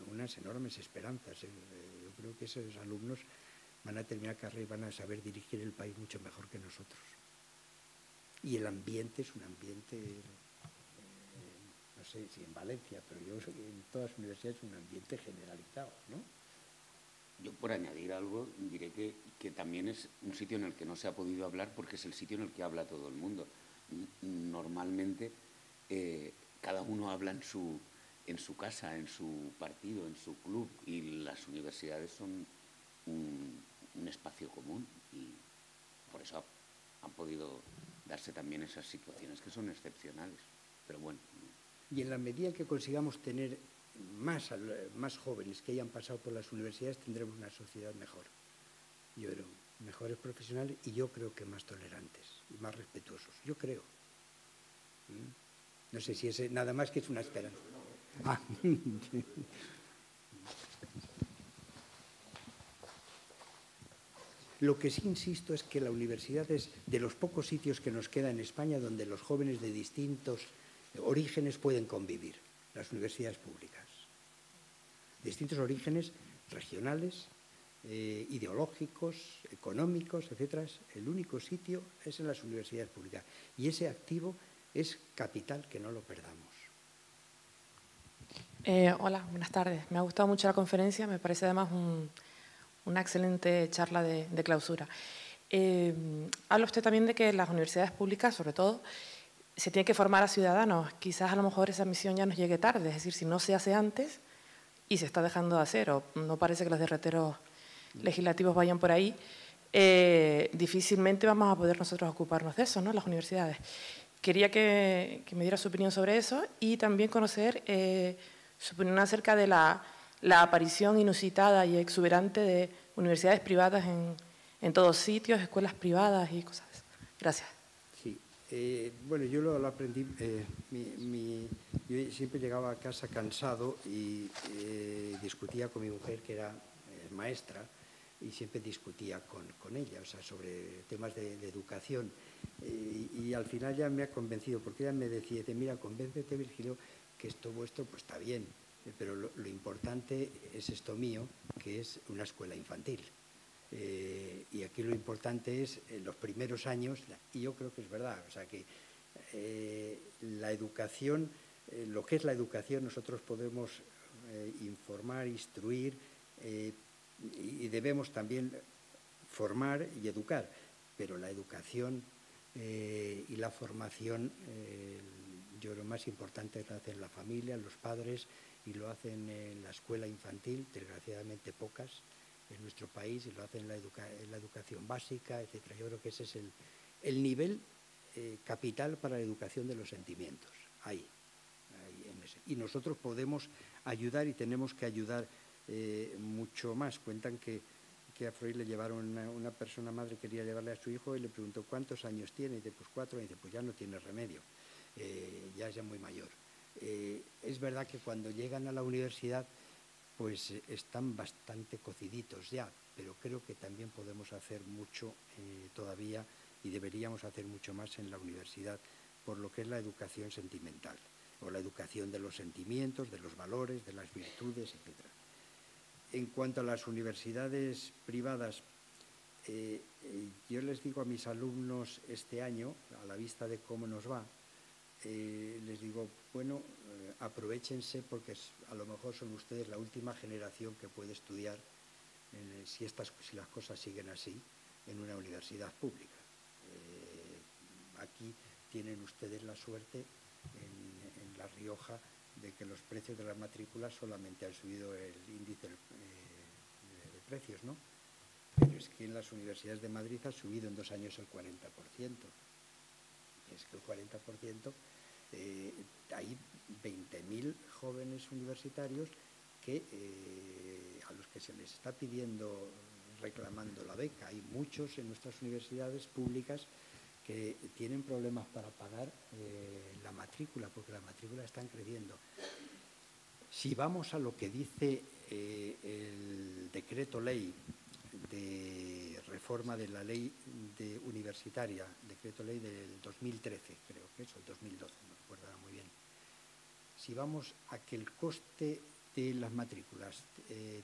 unas enormes esperanzas. Yo creo que esos alumnos van a terminar carrera y van a saber dirigir el país mucho mejor que nosotros. Y el ambiente es un ambiente, no sé si en Valencia, pero yo sé que en todas las universidades es un ambiente generalizado, ¿no? Yo, por añadir algo, diré que también es un sitio en el que no se ha podido hablar porque es el sitio en el que habla todo el mundo. Normalmente cada uno habla en su casa, en su partido, en su club, y las universidades son un espacio común y por eso han podido darse también esas situaciones que son excepcionales. Pero bueno. Y en la medida que consigamos tener más jóvenes que hayan pasado por las universidades, tendremos una sociedad mejor. Yo creo, mejores profesionales y yo creo que más tolerantes y más respetuosos. Yo creo. No sé si es nada más que es una esperanza. Ah. Lo que sí insisto es que la universidad es de los pocos sitios que nos queda en España donde los jóvenes de distintos orígenes pueden convivir, las universidades públicas. Distintos orígenes regionales, ideológicos, económicos, etc. El único sitio es en las universidades públicas. Y ese activo es capital que no lo perdamos. Hola, buenas tardes. Me ha gustado mucho la conferencia, me parece además una excelente charla de clausura. Habla usted también de que las universidades públicas, sobre todo, se tienen que formar a ciudadanos. Quizás a lo mejor esa misión ya nos llegue tarde, es decir, si no se hace antes y se está dejando de hacer, o no parece que los derroteros legislativos vayan por ahí, difícilmente vamos a poder nosotros ocuparnos de eso, ¿no? Las universidades. Quería que me diera su opinión sobre eso y también conocer su opinión acerca de la aparición inusitada y exuberante de universidades privadas en todos sitios, escuelas privadas y cosas. Gracias. Sí. Bueno, yo lo aprendí. Yo siempre llegaba a casa cansado y discutía con mi mujer, que era maestra, y siempre discutía con ella, o sea, sobre temas de educación. Y al final ya me ha convencido, porque ella me decía, mira, convéncete, Virgilio, que esto vuestro pues está bien, pero lo importante es esto mío, que es una escuela infantil. Y aquí lo importante es los primeros años, y yo creo que es verdad, o sea que la educación, lo que es la educación, nosotros podemos informar, instruir, y debemos también formar y educar, pero la educación y la formación, yo lo más importante lo hacen la familia, los padres, y lo hacen en la escuela infantil, desgraciadamente pocas en nuestro país, y lo hacen en la educación básica, etc. Yo creo que ese es el nivel capital para la educación de los sentimientos, ahí en ese. Y nosotros podemos ayudar y tenemos que ayudar mucho más. Cuentan que a Freud le llevaron una persona, madre quería llevarle a su hijo y le preguntó ¿cuántos años tiene? Y dice, pues 4, y dice, pues ya no tiene remedio, ya es muy mayor. Es verdad que cuando llegan a la universidad pues están bastante cociditos ya, pero creo que también podemos hacer mucho todavía y deberíamos hacer mucho más en la universidad por lo que es la educación sentimental o la educación de los sentimientos, de los valores, de las virtudes, etc. En cuanto a las universidades privadas, yo les digo a mis alumnos este año, a la vista de cómo nos va, les digo, bueno, aprovéchense porque a lo mejor son ustedes la última generación que puede estudiar, si las cosas siguen así, en una universidad pública. Aquí tienen ustedes la suerte, en La Rioja, de que los precios de las matrículas solamente han subido el índice de precios, ¿no? Pero es que en las universidades de Madrid ha subido en 2 años el 40%. Es que el 40%, hay 20.000 jóvenes universitarios a los que se les está pidiendo, reclamando la beca. Hay muchos en nuestras universidades públicas que tienen problemas para pagar la matrícula, porque las matrículas están creciendo. Si vamos a lo que dice el decreto ley de reforma de la ley universitaria, decreto ley del 2013, creo que es, o el 2012, no recuerdo muy bien. Si vamos a que el coste de las matrículas, el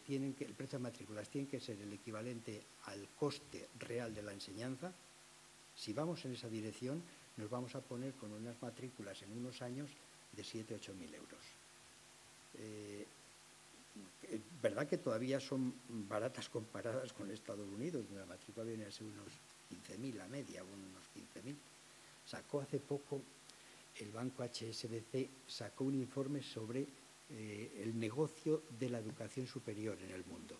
precio de matrículas tiene que ser el equivalente al coste real de la enseñanza, si vamos en esa dirección, nos vamos a poner con unas matrículas en unos años de 7.000 o 8.000 euros. Es verdad que todavía son baratas comparadas con Estados Unidos. La matrícula viene a ser unos 15.000 la media, unos 15.000. Sacó hace poco el banco HSBC, sacó un informe sobre el negocio de la educación superior en el mundo.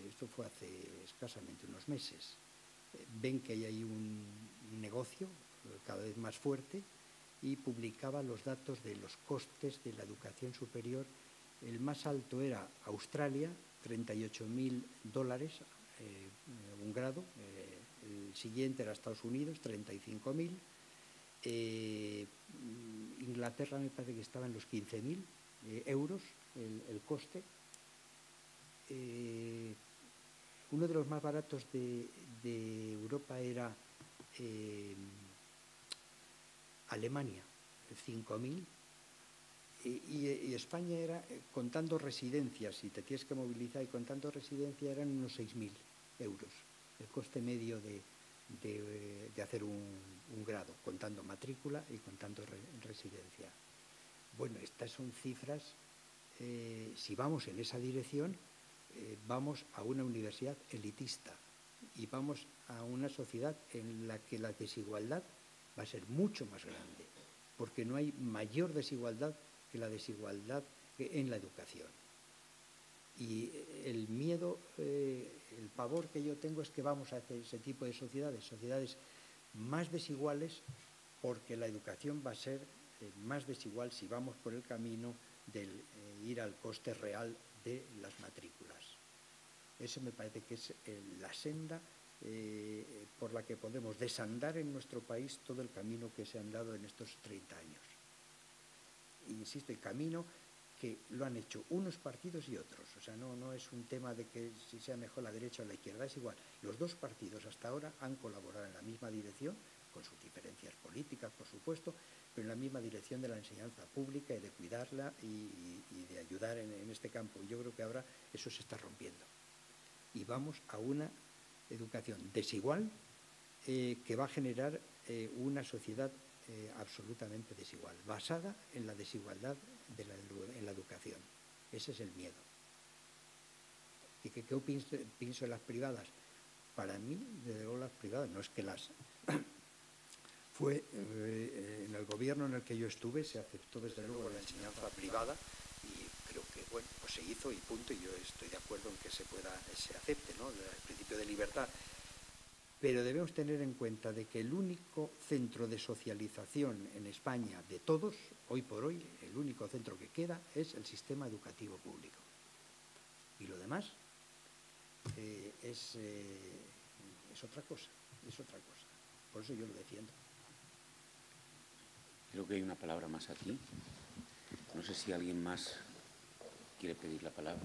Esto fue hace escasamente unos meses. Ven que hay ahí un negocio cada vez más fuerte y publicaba los datos de los costes de la educación superior. El más alto era Australia, $38.000, un grado. El siguiente era Estados Unidos, 35.000. Inglaterra me parece que estaba en los 15.000 euros el coste. Uno de los más baratos de Europa era Alemania, 5.000. Y España era, contando residencias, si te tienes que movilizar y contando residencias, eran unos 6.000 euros. El coste medio de hacer un grado, contando matrícula y contando residencia. Bueno, estas son cifras, si vamos en esa dirección, vamos a una universidad elitista y vamos a una sociedad en la que la desigualdad va a ser mucho más grande, porque no hay mayor desigualdad que la desigualdad en la educación. Y el miedo, el pavor que yo tengo es que vamos a hacer ese tipo de sociedades más desiguales, porque la educación va a ser más desigual si vamos por el camino de ir al coste real de las matrículas. Eso me parece que es la senda por la que podemos desandar en nuestro país todo el camino que se ha andado en estos 30 años. Insisto, el camino que lo han hecho unos partidos y otros. O sea, no es un tema de que si sea mejor la derecha o la izquierda, es igual. Los dos partidos hasta ahora han colaborado en la misma dirección, con sus diferencias políticas, por supuesto, pero en la misma dirección de la enseñanza pública y de cuidarla y de ayudar en este campo. Yo creo que ahora eso se está rompiendo. Y vamos a una educación desigual que va a generar una sociedad absolutamente desigual, basada en la desigualdad en la educación. Ese es el miedo. ¿Y qué pienso de las privadas? Para mí, desde luego, las privadas, no es que las... Fue en el gobierno en el que yo estuve, se aceptó desde luego la enseñanza privada y creo que, bueno, pues se hizo y punto, y yo estoy de acuerdo en que se acepte, ¿no?, el principio de libertad. Pero debemos tener en cuenta de que el único centro de socialización en España de todos, hoy por hoy, el único centro que queda es el sistema educativo público. Y lo demás es otra cosa, es otra cosa. Por eso yo lo defiendo. Creo que hay una palabra más aquí. No sé si alguien más quiere pedir la palabra.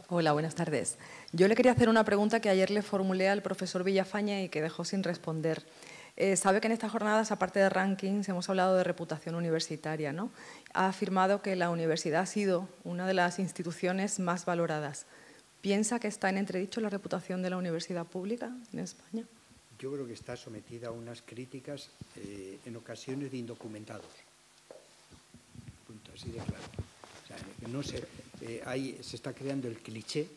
Hola, buenas tardes. Yo le quería hacer una pregunta que ayer le formulé al profesor Villafaña y que dejó sin responder. Sabe que en estas jornadas, aparte de rankings, hemos hablado de reputación universitaria, ¿no? Ha afirmado que la universidad ha sido una de las instituciones más valoradas. ¿Piensa que está en entredicho la reputación de la universidad pública en España? Yo creo que está sometida a unas críticas en ocasiones de indocumentados. Punto, así de claro. O sea, no sé, se está creando el cliché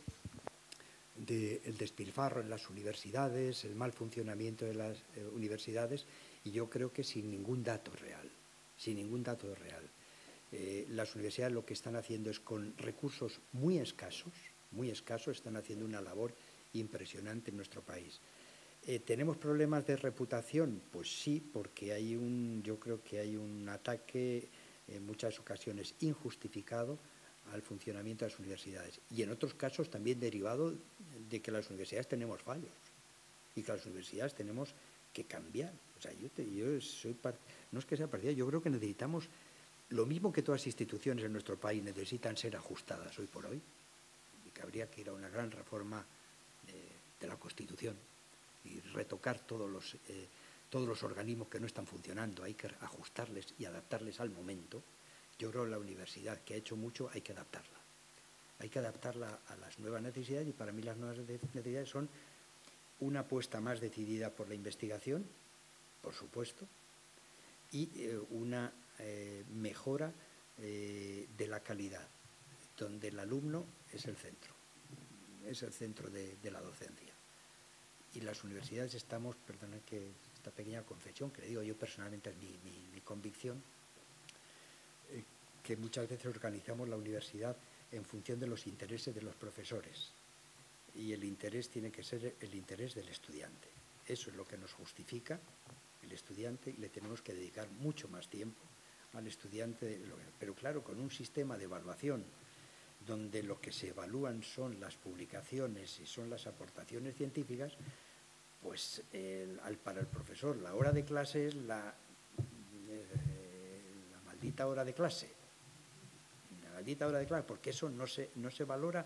del despilfarro en las universidades, el mal funcionamiento de las universidades, y yo creo que sin ningún dato real, sin ningún dato real. Las universidades lo que están haciendo es con recursos muy escasos, están haciendo una labor impresionante en nuestro país. ¿Tenemos problemas de reputación? Pues sí, porque yo creo que hay un ataque en muchas ocasiones injustificado al funcionamiento de las universidades, y en otros casos también derivado de que las universidades tenemos fallos y que las universidades tenemos que cambiar. O sea, yo soy no es que sea partidario, yo creo que necesitamos lo mismo que todas las instituciones en nuestro país necesitan ser ajustadas hoy por hoy, y que habría que ir a una gran reforma de la Constitución y retocar todos los organismos que no están funcionando. Hay que ajustarles y adaptarles al momento. Yo creo que la universidad, que ha hecho mucho, hay que adaptarla. Hay que adaptarla a las nuevas necesidades, y para mí las nuevas necesidades son una apuesta más decidida por la investigación, por supuesto, y una mejora de la calidad. donde el alumno es el centro de la docencia. Y las universidades estamos, perdona que esta pequeña confesión, que le digo yo personalmente es mi convicción, que muchas veces organizamos la universidad en función de los intereses de los profesores. Y el interés tiene que ser el interés del estudiante. Eso es lo que nos justifica el estudiante, y le tenemos que dedicar mucho más tiempo al estudiante. Pero claro, con un sistema de evaluación donde lo que se evalúan son las publicaciones y son las aportaciones científicas, pues para el profesor la hora de clase es la maldita hora de clase. La maldita hora de clase, porque eso no se valora.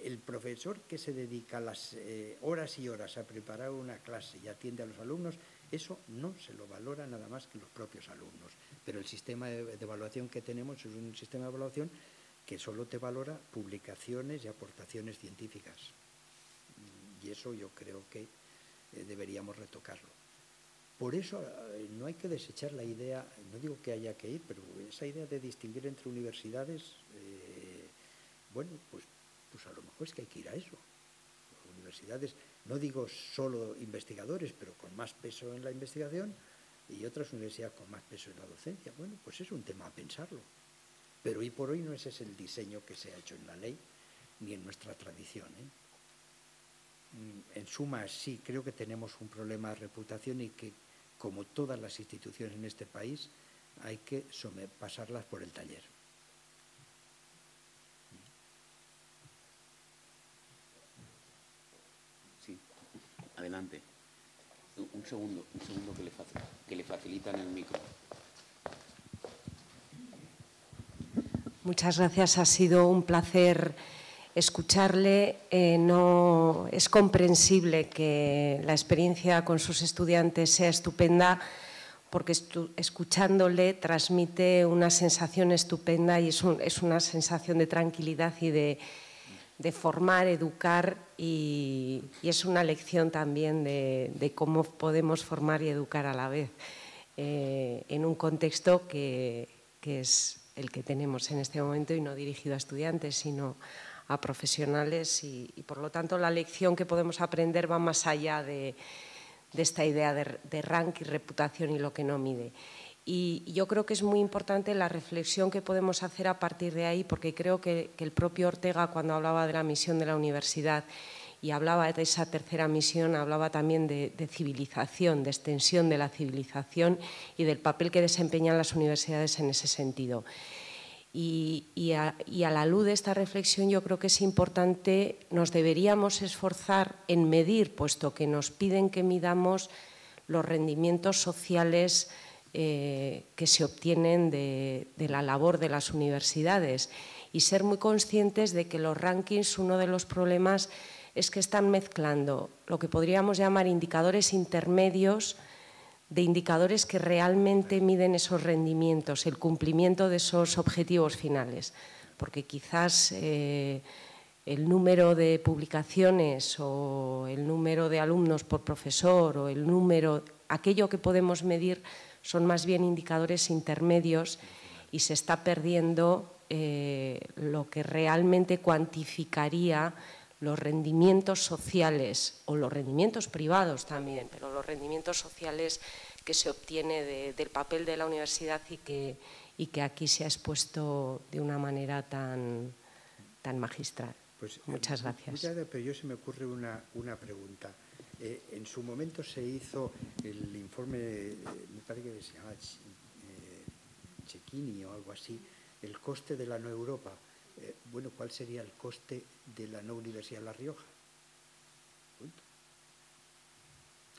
El profesor que se dedica las horas y horas a preparar una clase y atiende a los alumnos, eso no se lo valora nada más que los propios alumnos. Pero el sistema de evaluación que tenemos es un sistema de evaluación que solo te valora publicaciones y aportaciones científicas. Y eso yo creo que deberíamos retocarlo. Por eso no hay que desechar la idea, no digo que haya que ir, pero esa idea de distinguir entre universidades, bueno, pues a lo mejor es que hay que ir a eso. Universidades, no digo solo investigadores, pero con más peso en la investigación, y otras universidades con más peso en la docencia. Bueno, pues es un tema a pensarlo. Pero hoy por hoy no ese es el diseño que se ha hecho en la ley ni en nuestra tradición, En suma, sí, creo que tenemos un problema de reputación y que, como todas las instituciones en este país, hay que pasarlas por el taller. Sí, adelante. Un segundo que le facilitan el micro. Muchas gracias, ha sido un placer escucharle. No es comprensible que la experiencia con sus estudiantes sea estupenda, porque escuchándole transmite una sensación estupenda y es una sensación de tranquilidad y de formar, educar, y es una lección también de cómo podemos formar y educar a la vez en un contexto que es el que tenemos en este momento, y no dirigido a estudiantes, sino a profesionales, y por lo tanto la lección que podemos aprender va más allá de esta idea de ranking, reputación y lo que no mide. Y yo creo que es muy importante la reflexión que podemos hacer a partir de ahí, porque creo que el propio Ortega, cuando hablaba de la misión de la universidad y hablaba de esa tercera misión, hablaba también de civilización, de extensión de la civilización y del papel que desempeñan las universidades en ese sentido. Y a la luz de esta reflexión, yo creo que es importante, nos deberíamos esforzar en medir, puesto que nos piden que midamos los rendimientos sociales que se obtienen de la labor de las universidades, y ser muy conscientes de que los rankings, uno de los problemas es que están mezclando lo que podríamos llamar indicadores intermedios de indicadores que realmente miden esos rendimientos, el cumplimiento de esos objetivos finales, porque quizás el número de publicaciones o el número de alumnos por profesor o el número, aquello que podemos medir son más bien indicadores intermedios, y se está perdiendo lo que realmente cuantificaría los rendimientos sociales, o los rendimientos privados también, pero los rendimientos sociales que se obtiene del papel de la universidad y que aquí se ha expuesto de una manera tan magistral. Pues, muchas gracias. Muchas gracias, pero yo se me ocurre una pregunta. En su momento se hizo el informe, me parece que se llama Cecchini o algo así, el coste de la no Europa. Bueno, ¿cuál sería el coste de la no Universidad de La Rioja? Punto.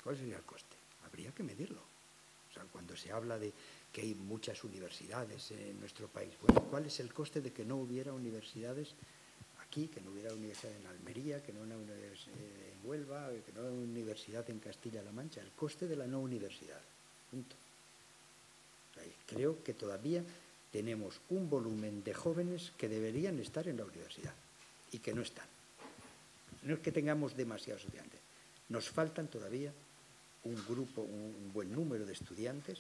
¿Cuál sería el coste? Habría que medirlo. O sea, cuando se habla de que hay muchas universidades en nuestro país, bueno, ¿cuál es el coste de que no hubiera universidades aquí, que no hubiera universidad en Almería, que no hubiera universidad en Huelva, que no hubiera universidad en Castilla-La Mancha? El coste de la no universidad. Punto. O sea, creo que todavía tenemos un volumen de jóvenes que deberían estar en la universidad y que no están. No es que tengamos demasiados estudiantes, nos faltan todavía un buen número de estudiantes,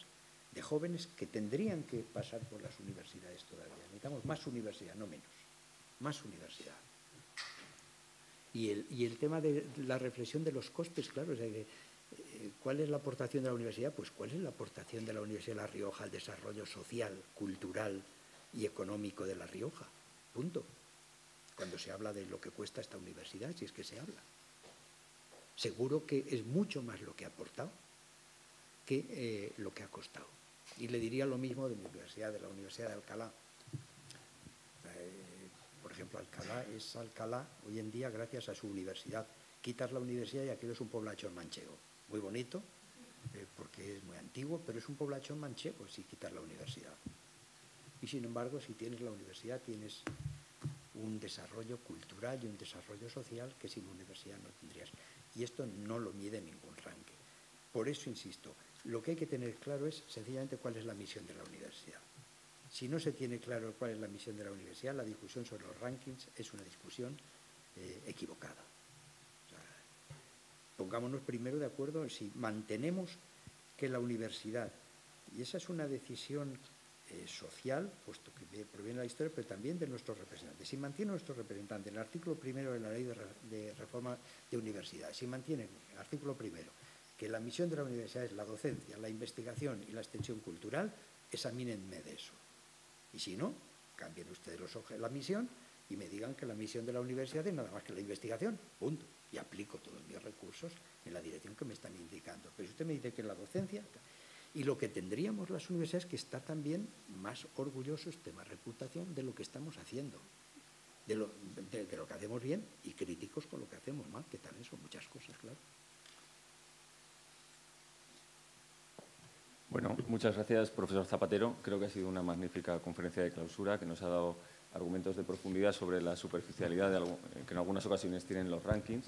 de jóvenes que tendrían que pasar por las universidades todavía. Necesitamos más universidad, no menos. más universidad. Y el tema de la reflexión de los costes, claro, o sea, ¿cuál es la aportación de la universidad? Pues ¿cuál es la aportación de la Universidad de La Rioja al desarrollo social, cultural y económico de La Rioja? Punto. Cuando se habla de lo que cuesta esta universidad, si es que se habla. Seguro que es mucho más lo que ha aportado que lo que ha costado. Y le diría lo mismo de mi universidad, de la Universidad de Alcalá. Por ejemplo, Alcalá es Alcalá hoy en día gracias a su universidad. Quitas la universidad y aquello es un poblachón manchego. Muy bonito, porque es muy antiguo, pero es un poblachón manchego si quitas la universidad. Y sin embargo, si tienes la universidad, tienes un desarrollo cultural y un desarrollo social que sin universidad no tendrías. Y esto no lo mide ningún ranking. Por eso insisto, lo que hay que tener claro es sencillamente cuál es la misión de la universidad. Si no se tiene claro cuál es la misión de la universidad, la discusión sobre los rankings es una discusión equivocada. O sea, pongámonos primero de acuerdo en si mantenemos que la universidad, y esa es una decisión social, puesto que proviene de la historia, pero también de nuestros representantes. Si mantiene nuestro representante en el artículo primero de la Ley de Reforma de Universidades, si mantiene el artículo primero que la misión de la universidad es la docencia, la investigación y la extensión cultural, examínenme de eso. Y si no, cambien ustedes la misión y me digan que la misión de la universidad es nada más que la investigación, punto. Y aplico todos mis recursos en la dirección que me están indicando. Pero si usted me dice que la docencia... Y lo que tendríamos las universidades es que estar también más orgullosos, tema reputación, de lo que estamos haciendo, de lo que hacemos bien y críticos con lo que hacemos mal, que también son muchas cosas, claro. Bueno, muchas gracias, profesor Zapatero. Creo que ha sido una magnífica conferencia de clausura que nos ha dado argumentos de profundidad sobre la superficialidad que en algunas ocasiones tienen los rankings.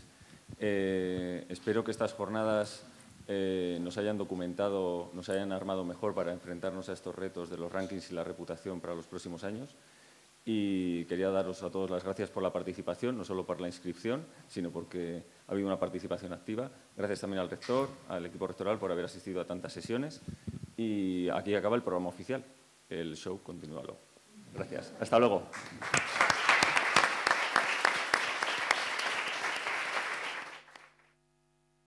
Espero que estas jornadas nos hayan documentado, nos hayan armado mejor para enfrentarnos a estos retos de los rankings y la reputación para los próximos años. Y quería daros a todos las gracias por la participación, no solo por la inscripción, sino porque ha habido una participación activa. Gracias también al rector, al equipo rectoral por haber asistido a tantas sesiones. Y aquí acaba el programa oficial. El show continúa luego. Gracias. Hasta luego.